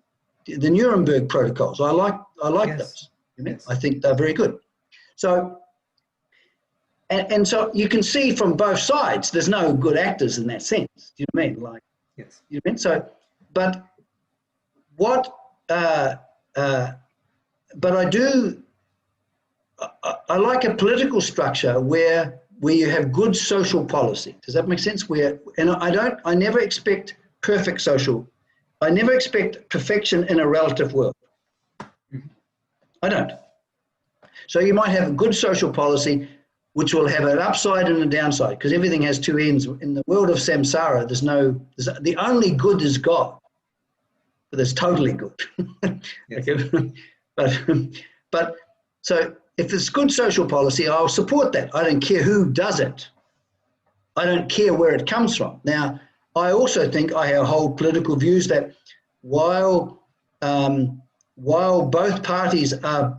[SPEAKER 2] the Nuremberg protocols. I like yes. those. You know? Yes. I think they're very good. So, and so you can see from both sides, there's no good actors in that sense. Do you know what I mean? Like, yes. You know what I mean? So, but what? But I like a political structure where you have good social policy. Does that make sense? I never expect perfect social. I never expect perfection in a relative world. I don't. So you might have a good social policy which will have an upside and a downside, because everything has two ends. In the world of samsara, the only good is God. But there's totally good.
[SPEAKER 1] Yes.
[SPEAKER 2] But so if it's good social policy, I'll support that. I don't care who does it. I don't care where it comes from. Now, I also think I hold political views that while both parties are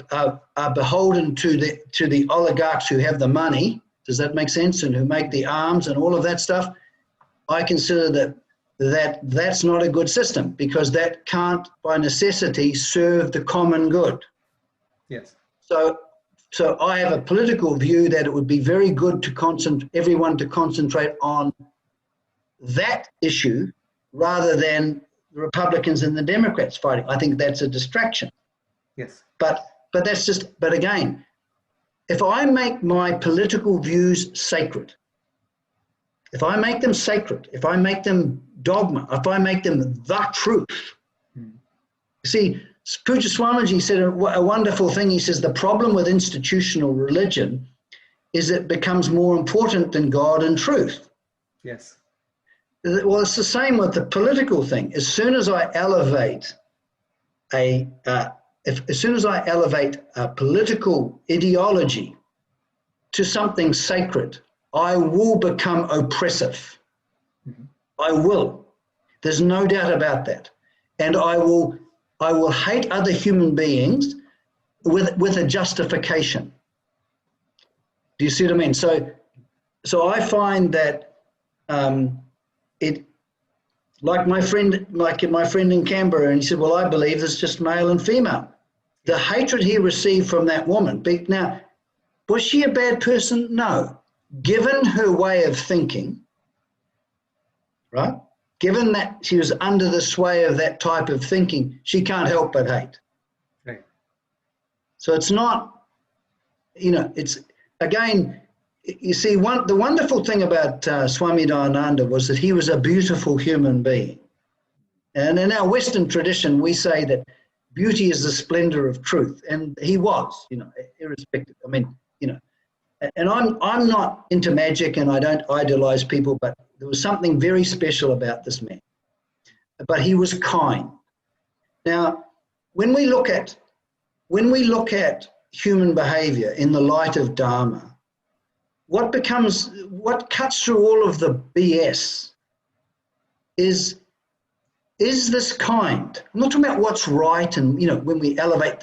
[SPEAKER 2] beholden to the oligarchs who have the money, does that make sense, and who make the arms and all of that stuff, I consider that's not a good system, because that can't by necessity serve the common good.
[SPEAKER 1] Yes.
[SPEAKER 2] So I have a political view that it would be very good to everyone to concentrate on that issue rather than the Republicans and the Democrats fighting. I think that's a distraction.
[SPEAKER 1] Yes.
[SPEAKER 2] But again, if I make my political views sacred, if I make them sacred, if I make them dogma, if I make them the truth, see, Pujya Swamiji said a wonderful thing. He says the problem with institutional religion is it becomes more important than God and truth.
[SPEAKER 1] Yes.
[SPEAKER 2] Well, it's the same with the political thing. As soon as I elevate a political ideology to something sacred, I will become oppressive. I will. There's no doubt about that. And I will hate other human beings with a justification. Do you see what I mean? So I find that like my friend in Canberra, and he said, well, I believe it's just male and female. The hatred he received from that woman. Now, was she a bad person? No. Given her way of thinking, right? Given that she was under the sway of that type of thinking, she can't help but hate.
[SPEAKER 1] Right.
[SPEAKER 2] So it's not, it's, again, you see, the wonderful thing about Swami Dayananda was that he was a beautiful human being. And in our Western tradition, we say that beauty is the splendor of truth. And he was, irrespective. I mean, and I'm not into magic and I don't idolize people, but there was something very special about this man. But he was kind. Now, when we look at human behavior in the light of Dharma, what cuts through all of the BS is this kind. I'm not talking about what's right and, when we elevate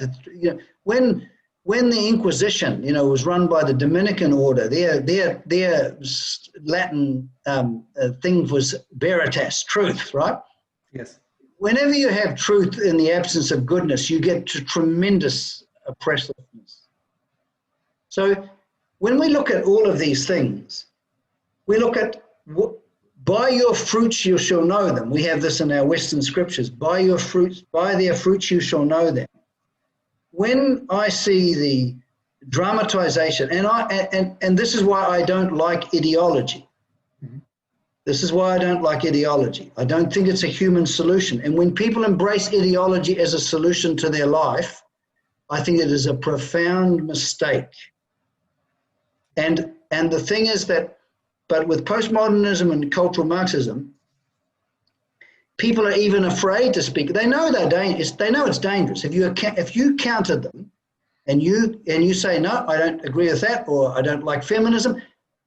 [SPEAKER 2] when the Inquisition, was run by the Dominican order, their Latin thing was veritas, truth, right?
[SPEAKER 1] Yes.
[SPEAKER 2] Whenever you have truth in the absence of goodness, you get to tremendous oppressiveness. So when we look at all of these things, we look at by your fruits you shall know them. We have this in our Western scriptures. By their fruits you shall know them. When I see the dramatization, and this is why I don't like ideology. This is why I don't like ideology. I don't think it's a human solution. And when people embrace ideology as a solution to their life, I think it is a profound mistake. And the thing is that, but with postmodernism and cultural Marxism, people are even afraid to speak. They know they know it's dangerous. If you counter them, and you say no, I don't agree with that, or I don't like feminism.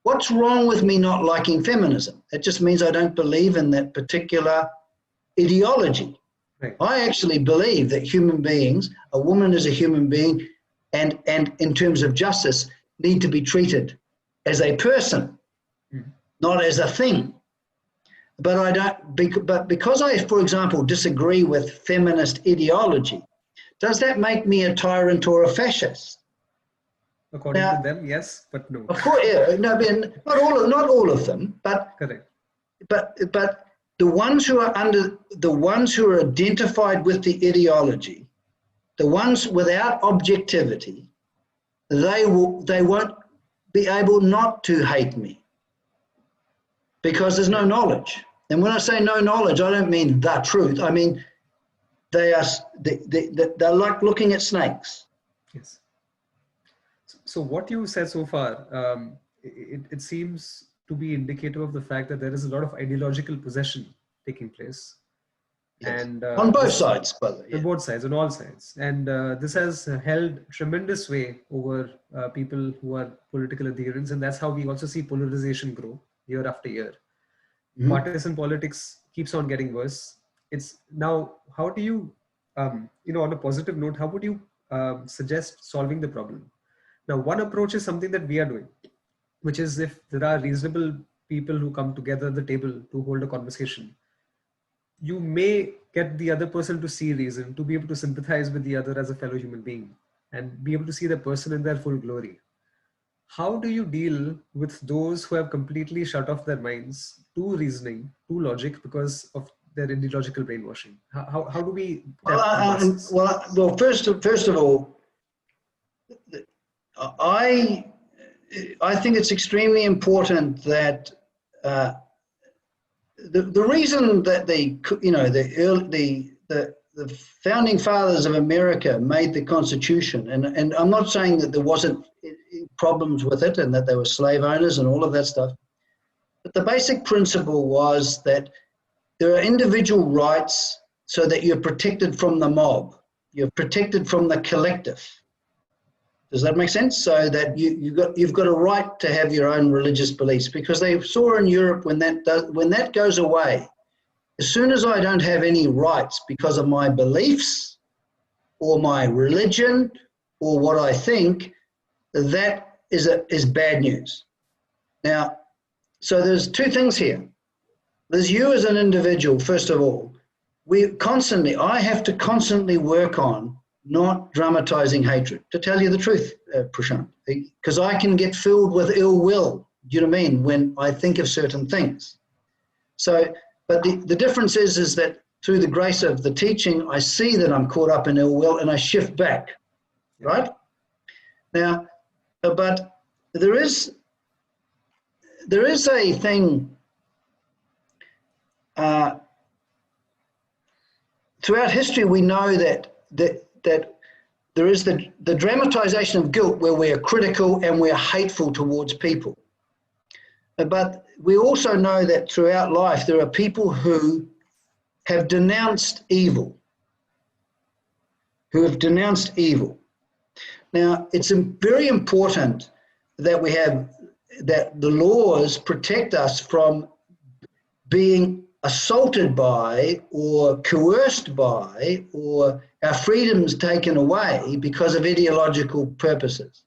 [SPEAKER 2] What's wrong with me not liking feminism? It just means I don't believe in that particular ideology.
[SPEAKER 1] Right.
[SPEAKER 2] I actually believe that human beings, a woman is a human being, and in terms of justice, need to be treated as a person, not as a thing. But I don't. But because I, for example, disagree with feminist ideology, does that make me a tyrant or a fascist?
[SPEAKER 1] According to them, yes, but no.
[SPEAKER 2] Of course, yeah, no, not all of them, but
[SPEAKER 1] Correct.
[SPEAKER 2] But the ones who are identified with the ideology, the ones without objectivity, they won't be able not to hate me because there's no knowledge. And when I say no knowledge, I don't mean the truth. I mean they're like looking at snakes.
[SPEAKER 1] Yes. So what you said so far, it seems to be indicative of the fact that there is a lot of ideological possession taking place.
[SPEAKER 2] Yes.
[SPEAKER 1] And
[SPEAKER 2] on both sides, brother.
[SPEAKER 1] On both sides, on all sides. And this has held tremendous sway over people who are political adherents. And that's how we also see polarization grow year after year.
[SPEAKER 2] Mm-hmm.
[SPEAKER 1] Partisan politics keeps on getting worse. It's now, how do you, on a positive note, how would you suggest solving the problem? Now, one approach is something that we are doing, which is if there are reasonable people who come together at the table to hold a conversation, you may get the other person to see reason, to be able to sympathize with the other as a fellow human being and be able to see the person in their full glory. How do you deal with those who have completely shut off their minds to reasoning, to logic, because of their ideological brainwashing? How do we...
[SPEAKER 2] Well, first of all, I think it's extremely important that the reason that the founding fathers of America made the Constitution, and I'm not saying that there wasn't problems with it and that they were slave owners and all of that stuff, but the basic principle was that there are individual rights so that you're protected from the mob, you're protected from the collective. Does that make sense? So that you've got a right to have your own religious beliefs, because they saw in Europe when that goes away, as soon as I don't have any rights because of my beliefs or my religion or what I think, that is bad news. Now, so there's two things here. There's you as an individual, first of all. I have to constantly work on not dramatizing hatred, to tell you the truth, Prashant, because I can get filled with ill will, do you know what I mean, when I think of certain things. So, but the difference is that through the grace of the teaching, I see that I'm caught up in ill will and I shift back, right? Now, but there is a thing throughout history. We know that there is the dramatization of guilt, where we're critical and we're hateful towards people. But we also know that throughout life there are people who have denounced evil, Now, it's very important that that the laws protect us from being assaulted by or coerced by or our freedoms taken away because of ideological purposes,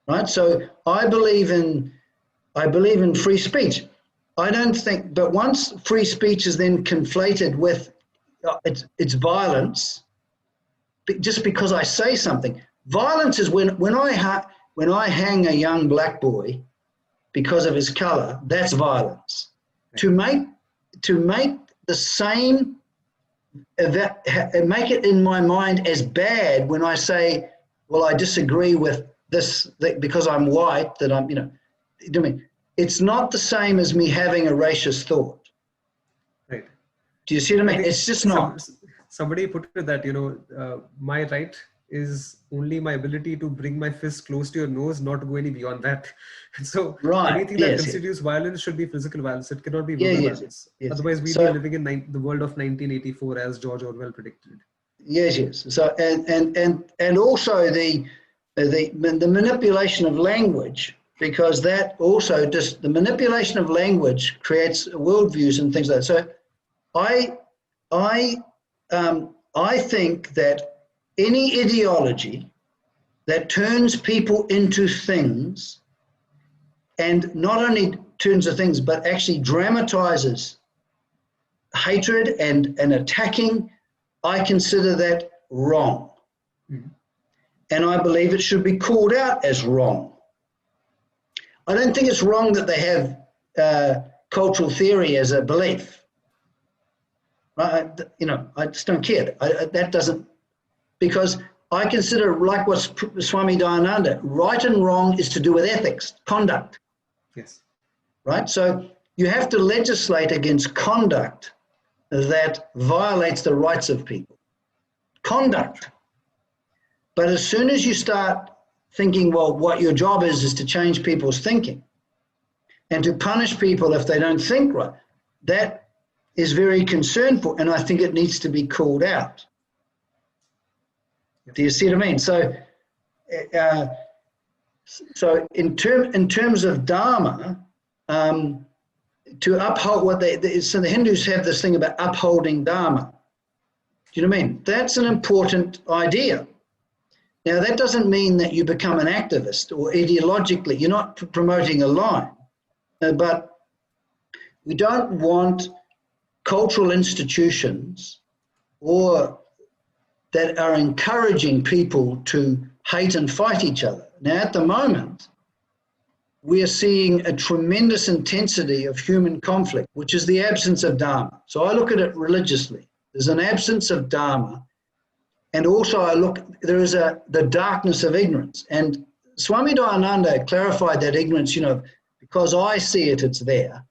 [SPEAKER 2] right? So I believe in free speech. I don't think, but once free speech is then conflated with it's violence, just because I say something. Violence is when I hang a young black boy because of his color. That's violence. To make the same, make it in my mind as bad when I say, well, I disagree with this because I'm white, that I'm, it's not the same as me having a racist thought.
[SPEAKER 1] Right.
[SPEAKER 2] Do you see what I mean? It's just not.
[SPEAKER 1] Somebody put it that, my right is only my ability to bring my fist close to your nose, not to go any beyond that. So anything that constitutes violence should be physical violence. It cannot be verbal violence.
[SPEAKER 2] Yes.
[SPEAKER 1] Otherwise, we'd be living in the world of 1984, as George Orwell predicted.
[SPEAKER 2] Yes. So and also the manipulation of language, because that also just the manipulation of language creates worldviews and things like that. So I think that any ideology that turns people into things, and not only turns to things, but actually dramatizes hatred and attacking, I consider that wrong. Mm-hmm. And I believe it should be called out as wrong. I don't think it's wrong that they have cultural theory as a belief. I just don't care. That doesn't, because I consider, like what Swami Dayananda, right and wrong is to do with ethics, conduct.
[SPEAKER 1] Yes.
[SPEAKER 2] Right? So you have to legislate against conduct that violates the rights of people. Conduct. But as soon as you start thinking, well, what your job is to change people's thinking and to punish people if they don't think right, that is very concernful, and I think it needs to be called out. Do you see what I mean? So, in terms of Dharma, to uphold what so the Hindus have this thing about upholding Dharma. Do you know what I mean? That's an important idea. Now, that doesn't mean that you become an activist or ideologically, you're not promoting a line, but we don't want cultural institutions or that are encouraging people to hate and fight each other. Now, at the moment, we are seeing a tremendous intensity of human conflict, which is the absence of Dharma. So I look at it religiously. There's an absence of Dharma. And also I look, there is the darkness of ignorance. And Swami Dayananda clarified that ignorance, because I see it, it's there.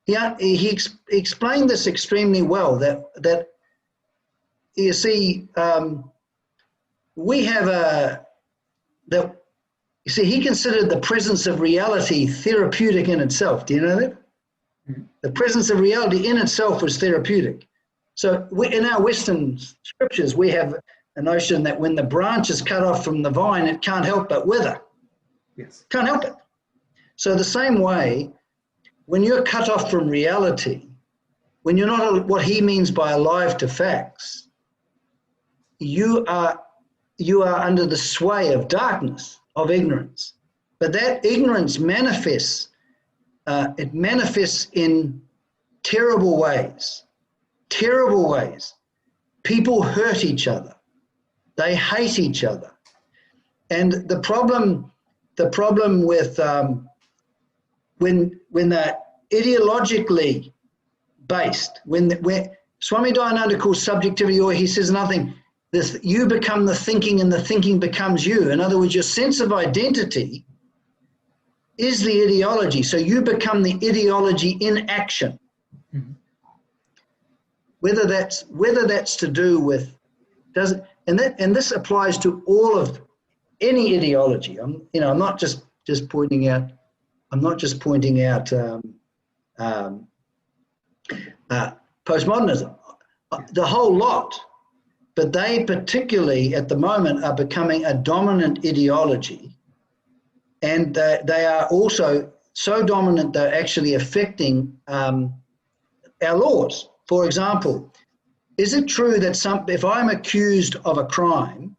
[SPEAKER 2] He explained this extremely well, that you see, we have you see, he considered the presence of reality therapeutic in itself. Do you know that? Mm-hmm. The presence of reality in itself was therapeutic. So in our Western scriptures, we have a notion that when the branch is cut off from the vine, it can't help but wither.
[SPEAKER 1] Yes.
[SPEAKER 2] Can't help it. So the same way, when you're cut off from reality, when you're not what he means by alive to facts, you are under the sway of darkness, of ignorance. But that ignorance manifests, it manifests in terrible ways. Terrible ways. People hurt each other. They hate each other. And the problem with when they're ideologically based, when Swami Dayananda calls subjectivity, or he says nothing, you become the thinking and the thinking becomes you. In other words, your sense of identity is the ideology. So you become the ideology in action. Mm-hmm. Whether that's to do with and this applies to all of any ideology. I'm not just pointing out. I'm not just pointing out postmodernism. The whole lot. But they particularly at the moment are becoming a dominant ideology, and they are also so dominant they're actually affecting our laws. For example, is it true that if I'm accused of a crime,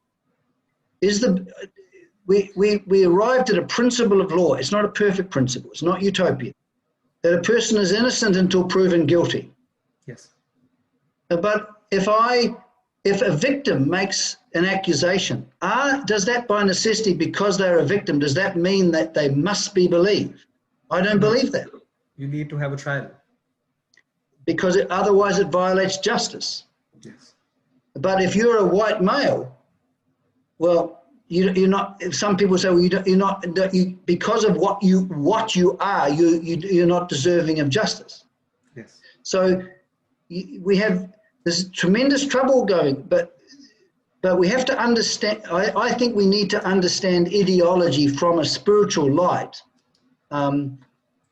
[SPEAKER 2] we arrived at a principle of law? It's not a perfect principle. It's not utopian. That a person is innocent until proven guilty.
[SPEAKER 1] Yes.
[SPEAKER 2] But if a victim makes an accusation, does that by necessity, because they're a victim, does that mean that they must be believed? I don't believe that.
[SPEAKER 1] You need to have a trial.
[SPEAKER 2] Because otherwise it violates justice.
[SPEAKER 1] Yes.
[SPEAKER 2] But if you're a white male, well, you're not. Some people say, well, you're not. Because of what you are, you're not deserving of justice.
[SPEAKER 1] Yes.
[SPEAKER 2] So we have this tremendous trouble going, but we have to understand. I think we need to understand ideology from a spiritual light,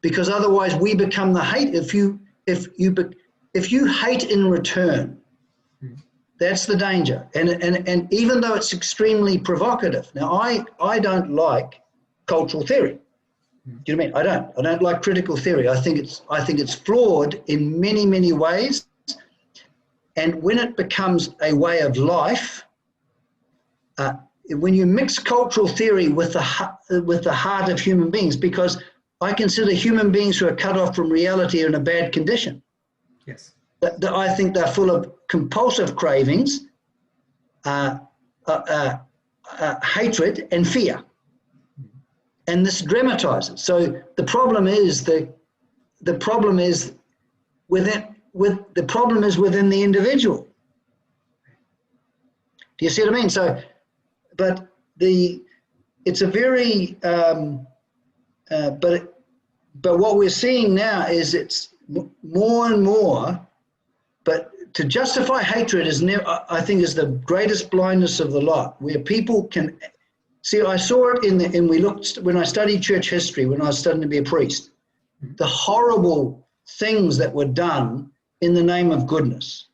[SPEAKER 2] because otherwise we become the hate. If you hate in return, that's the danger. And even though it's extremely provocative. Now, I don't like cultural theory. Do you know what I mean? I don't like critical theory. I think it's flawed in many, many ways. And when it becomes a way of life, when you mix cultural theory with the heart of human beings, because I consider human beings who are cut off from reality are in a bad condition.
[SPEAKER 1] Yes.
[SPEAKER 2] I think they're full of compulsive cravings, hatred, and fear, and this dramatizes. So the problem is within the individual. Do you see what I mean? So, but it's a very, but what we're seeing now is it's more and more, but to justify hatred is never, I think, is the greatest blindness of the lot, where people can see. I saw it when I studied church history, when I was studying to be a priest, the horrible things that were done in the name of goodness.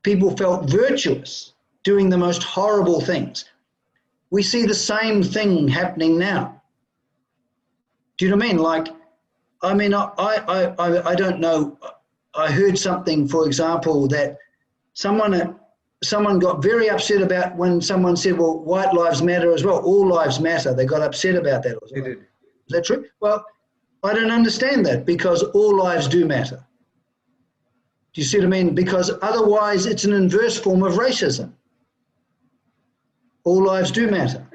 [SPEAKER 2] People felt virtuous doing the most horrible things. We see the same thing happening now. Do you know what I mean? Like, I mean, I don't know. I heard something, for example, that someone got very upset about when someone said, well, white lives matter as well. All lives matter. They got upset about that.
[SPEAKER 1] They did.
[SPEAKER 2] Is that true? Well, I don't understand that, because all lives do matter. Do you see what I mean? Because otherwise it's an inverse form of racism. All lives do matter.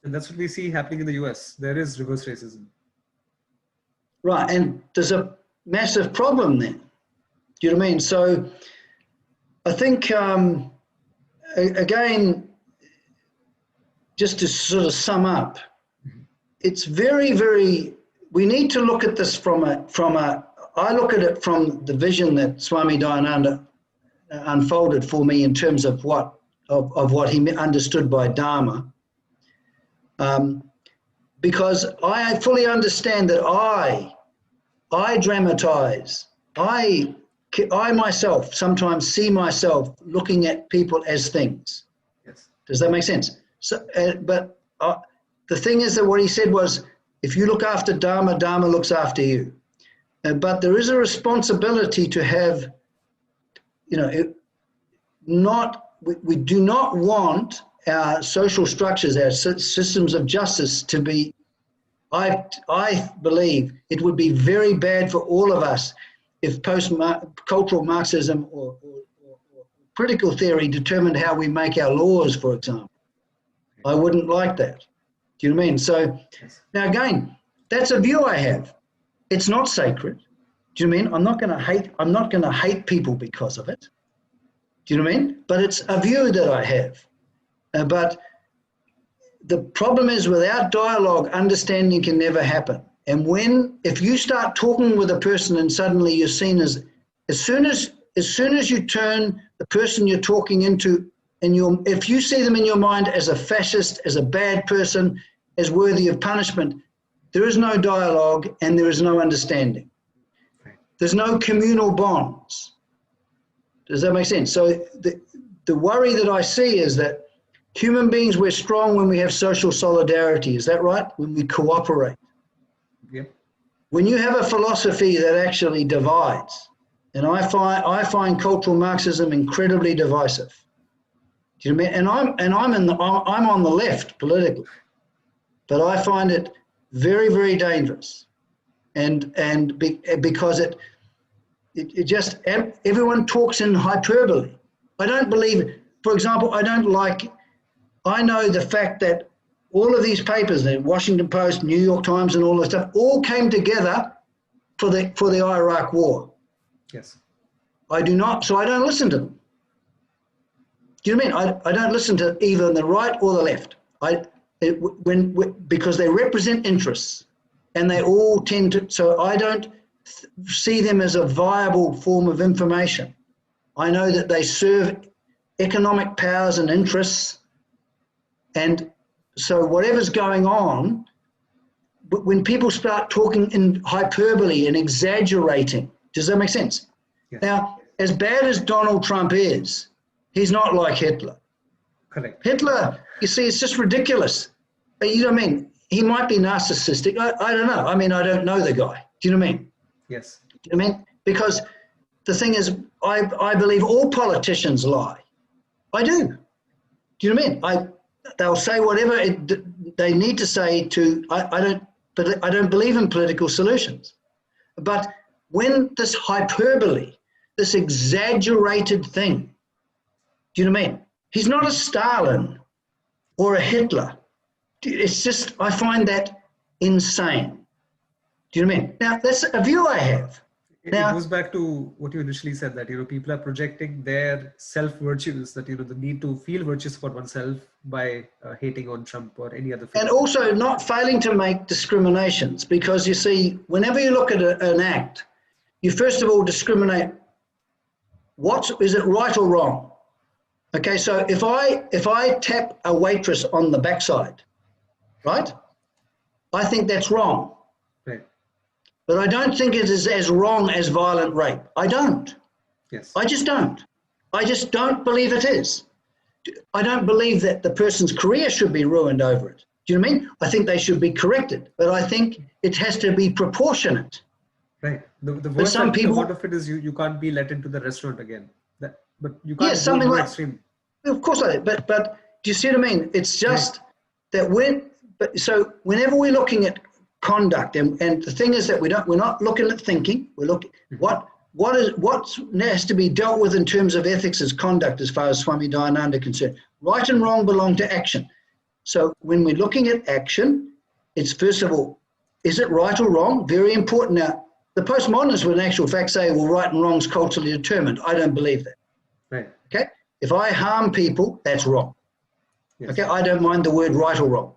[SPEAKER 1] And that's what we see happening in the US. There is reverse racism.
[SPEAKER 2] Right, and there's a massive problem then. Do you know what I mean? So I think, again, just to sort of sum up, it's very, very, we need to look at this I look at it from the vision that Swami Dayananda unfolded for me in terms of what he understood by Dharma. Because I fully understand that I dramatize, I myself sometimes see myself looking at people as things.
[SPEAKER 1] Yes.
[SPEAKER 2] Does that make sense? So, but the thing is that what he said was, if you look after Dharma, Dharma looks after you. But there is a responsibility to have, we do not want our social structures, our systems of justice to be, I believe it would be very bad for all of us if post-cultural Marxism or critical theory determined how we make our laws, for example. I wouldn't like that. Do you know what I mean? So now again, that's a view I have. It's not sacred. Do you know what I mean? I'm not going to hate people because of it. Do you know what I mean? But it's a view that I have. But the problem is, without dialogue, understanding can never happen. And if you start talking with a person and suddenly you're seen as soon as you turn the person you're talking into, if you see them in your mind as a fascist, as a bad person, as worthy of punishment, there is no dialogue and there is no understanding. There's no communal bonds. Does that make sense? So the worry that I see is that human beings, we're strong when we have social solidarity. Is that right? When we cooperate.
[SPEAKER 1] Yeah.
[SPEAKER 2] When you have a philosophy that actually divides, and I find cultural Marxism incredibly divisive. Do you know what I mean? And I'm on the left politically, but I find it very, very dangerous, because it just, everyone talks in hyperbole. I don't believe, for example, I know the fact that all of these papers, the Washington Post, New York Times, and all this stuff, all came together for the Iraq War.
[SPEAKER 1] Yes.
[SPEAKER 2] I do not, so I don't listen to them. Do you know what I mean? I don't listen to either the right or the left. Because they represent interests, and they all tend to, so I don't see them as a viable form of information. I know that they serve economic powers and interests, and so whatever's going on, when people start talking in hyperbole and exaggerating, does that make sense?
[SPEAKER 1] Yes.
[SPEAKER 2] Now, as bad as Donald Trump is, he's not like Hitler.
[SPEAKER 1] Correct.
[SPEAKER 2] Hitler, you see, it's just ridiculous. You know what I mean? He might be narcissistic. I don't know. I mean, I don't know the guy. Do you know what I mean?
[SPEAKER 1] Yes.
[SPEAKER 2] Do you know what I mean? Because the thing is, I believe all politicians lie. I do. Do you know what I mean? They'll say whatever they need to say to, I don't believe in political solutions. But when this hyperbole, this exaggerated thing, do you know what I mean? He's not a Stalin or a Hitler. It's just, I find that insane. Do you know what I mean? Now, that's a view I have.
[SPEAKER 1] it goes back to what you initially said, that people are projecting their self virtues, that the need to feel virtuous for oneself by hating on Trump or any other figure.
[SPEAKER 2] And also not failing to make discriminations, because you see, whenever you look at an act, you first of all discriminate. Is it right or wrong? Okay, so if I tap a waitress on the backside, right, I think that's wrong.
[SPEAKER 1] Right.
[SPEAKER 2] But I don't think it is as wrong as violent rape. I don't.
[SPEAKER 1] Yes.
[SPEAKER 2] I just don't. I just don't believe it is. I don't believe that the person's career should be ruined over it. Do you know what I mean? I think they should be corrected, but I think it has to be proportionate.
[SPEAKER 1] Right. The worst
[SPEAKER 2] some people,
[SPEAKER 1] part of it is you can't be let into the restaurant again. But you can't
[SPEAKER 2] yes, something like
[SPEAKER 1] extreme.
[SPEAKER 2] Of course, but do you see what I mean? It's just that so whenever we're looking at conduct, and the thing is that we're not looking at thinking. We're looking what has to be dealt with in terms of ethics as conduct, as far as Swami Dayananda is concerned. Right and wrong belong to action. So when we're looking at action, it's first of all, is it right or wrong? Very important. Now, the postmodernists would in actual fact say, well, right and wrong is culturally determined. I don't believe that.
[SPEAKER 1] Right.
[SPEAKER 2] Okay? If I harm people, that's wrong.
[SPEAKER 1] Yes.
[SPEAKER 2] Okay? I don't mind the word right or wrong.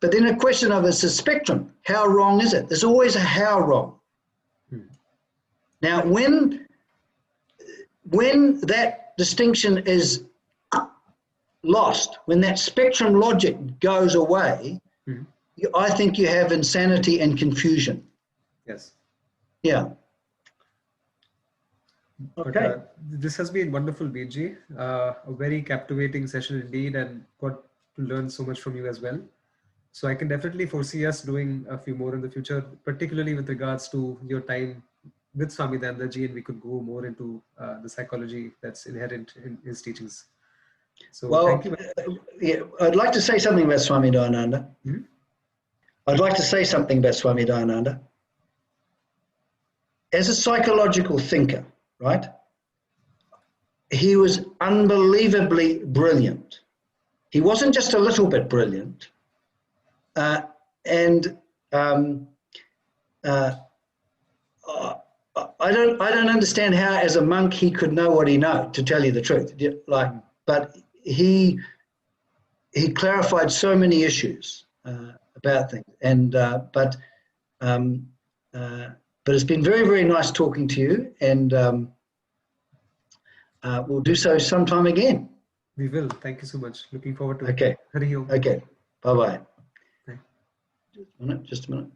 [SPEAKER 2] But then a question of it's a spectrum. How wrong is it? There's always a how wrong. Now, when that distinction is lost, when that spectrum logic goes away, I think you have insanity and confusion.
[SPEAKER 1] Yes.
[SPEAKER 2] Yeah.
[SPEAKER 1] Okay. But, this has been wonderful, Bede. A very captivating session indeed, and got to learn so much from you as well. So I can definitely foresee us doing a few more in the future, particularly with regards to your time with Swami Dayananda ji, and we could go more into the psychology that's inherent in his teachings. So thank you.
[SPEAKER 2] Yeah, I'd like to say something about Swami Dayananda. I'd like to say something about Swami Dayananda. As a psychological thinker, right, he was unbelievably brilliant. He wasn't just a little bit brilliant. I don't understand how, as a monk, he could know what he knew, to tell you the truth. But he clarified so many issues about things, but it's been very, very nice talking to you, and we'll do so sometime again.
[SPEAKER 1] We will. Thank you so much. Looking forward to it.
[SPEAKER 2] Okay.
[SPEAKER 1] Hari Om.
[SPEAKER 2] Okay. Bye-bye.
[SPEAKER 1] Bye.
[SPEAKER 2] Just a minute.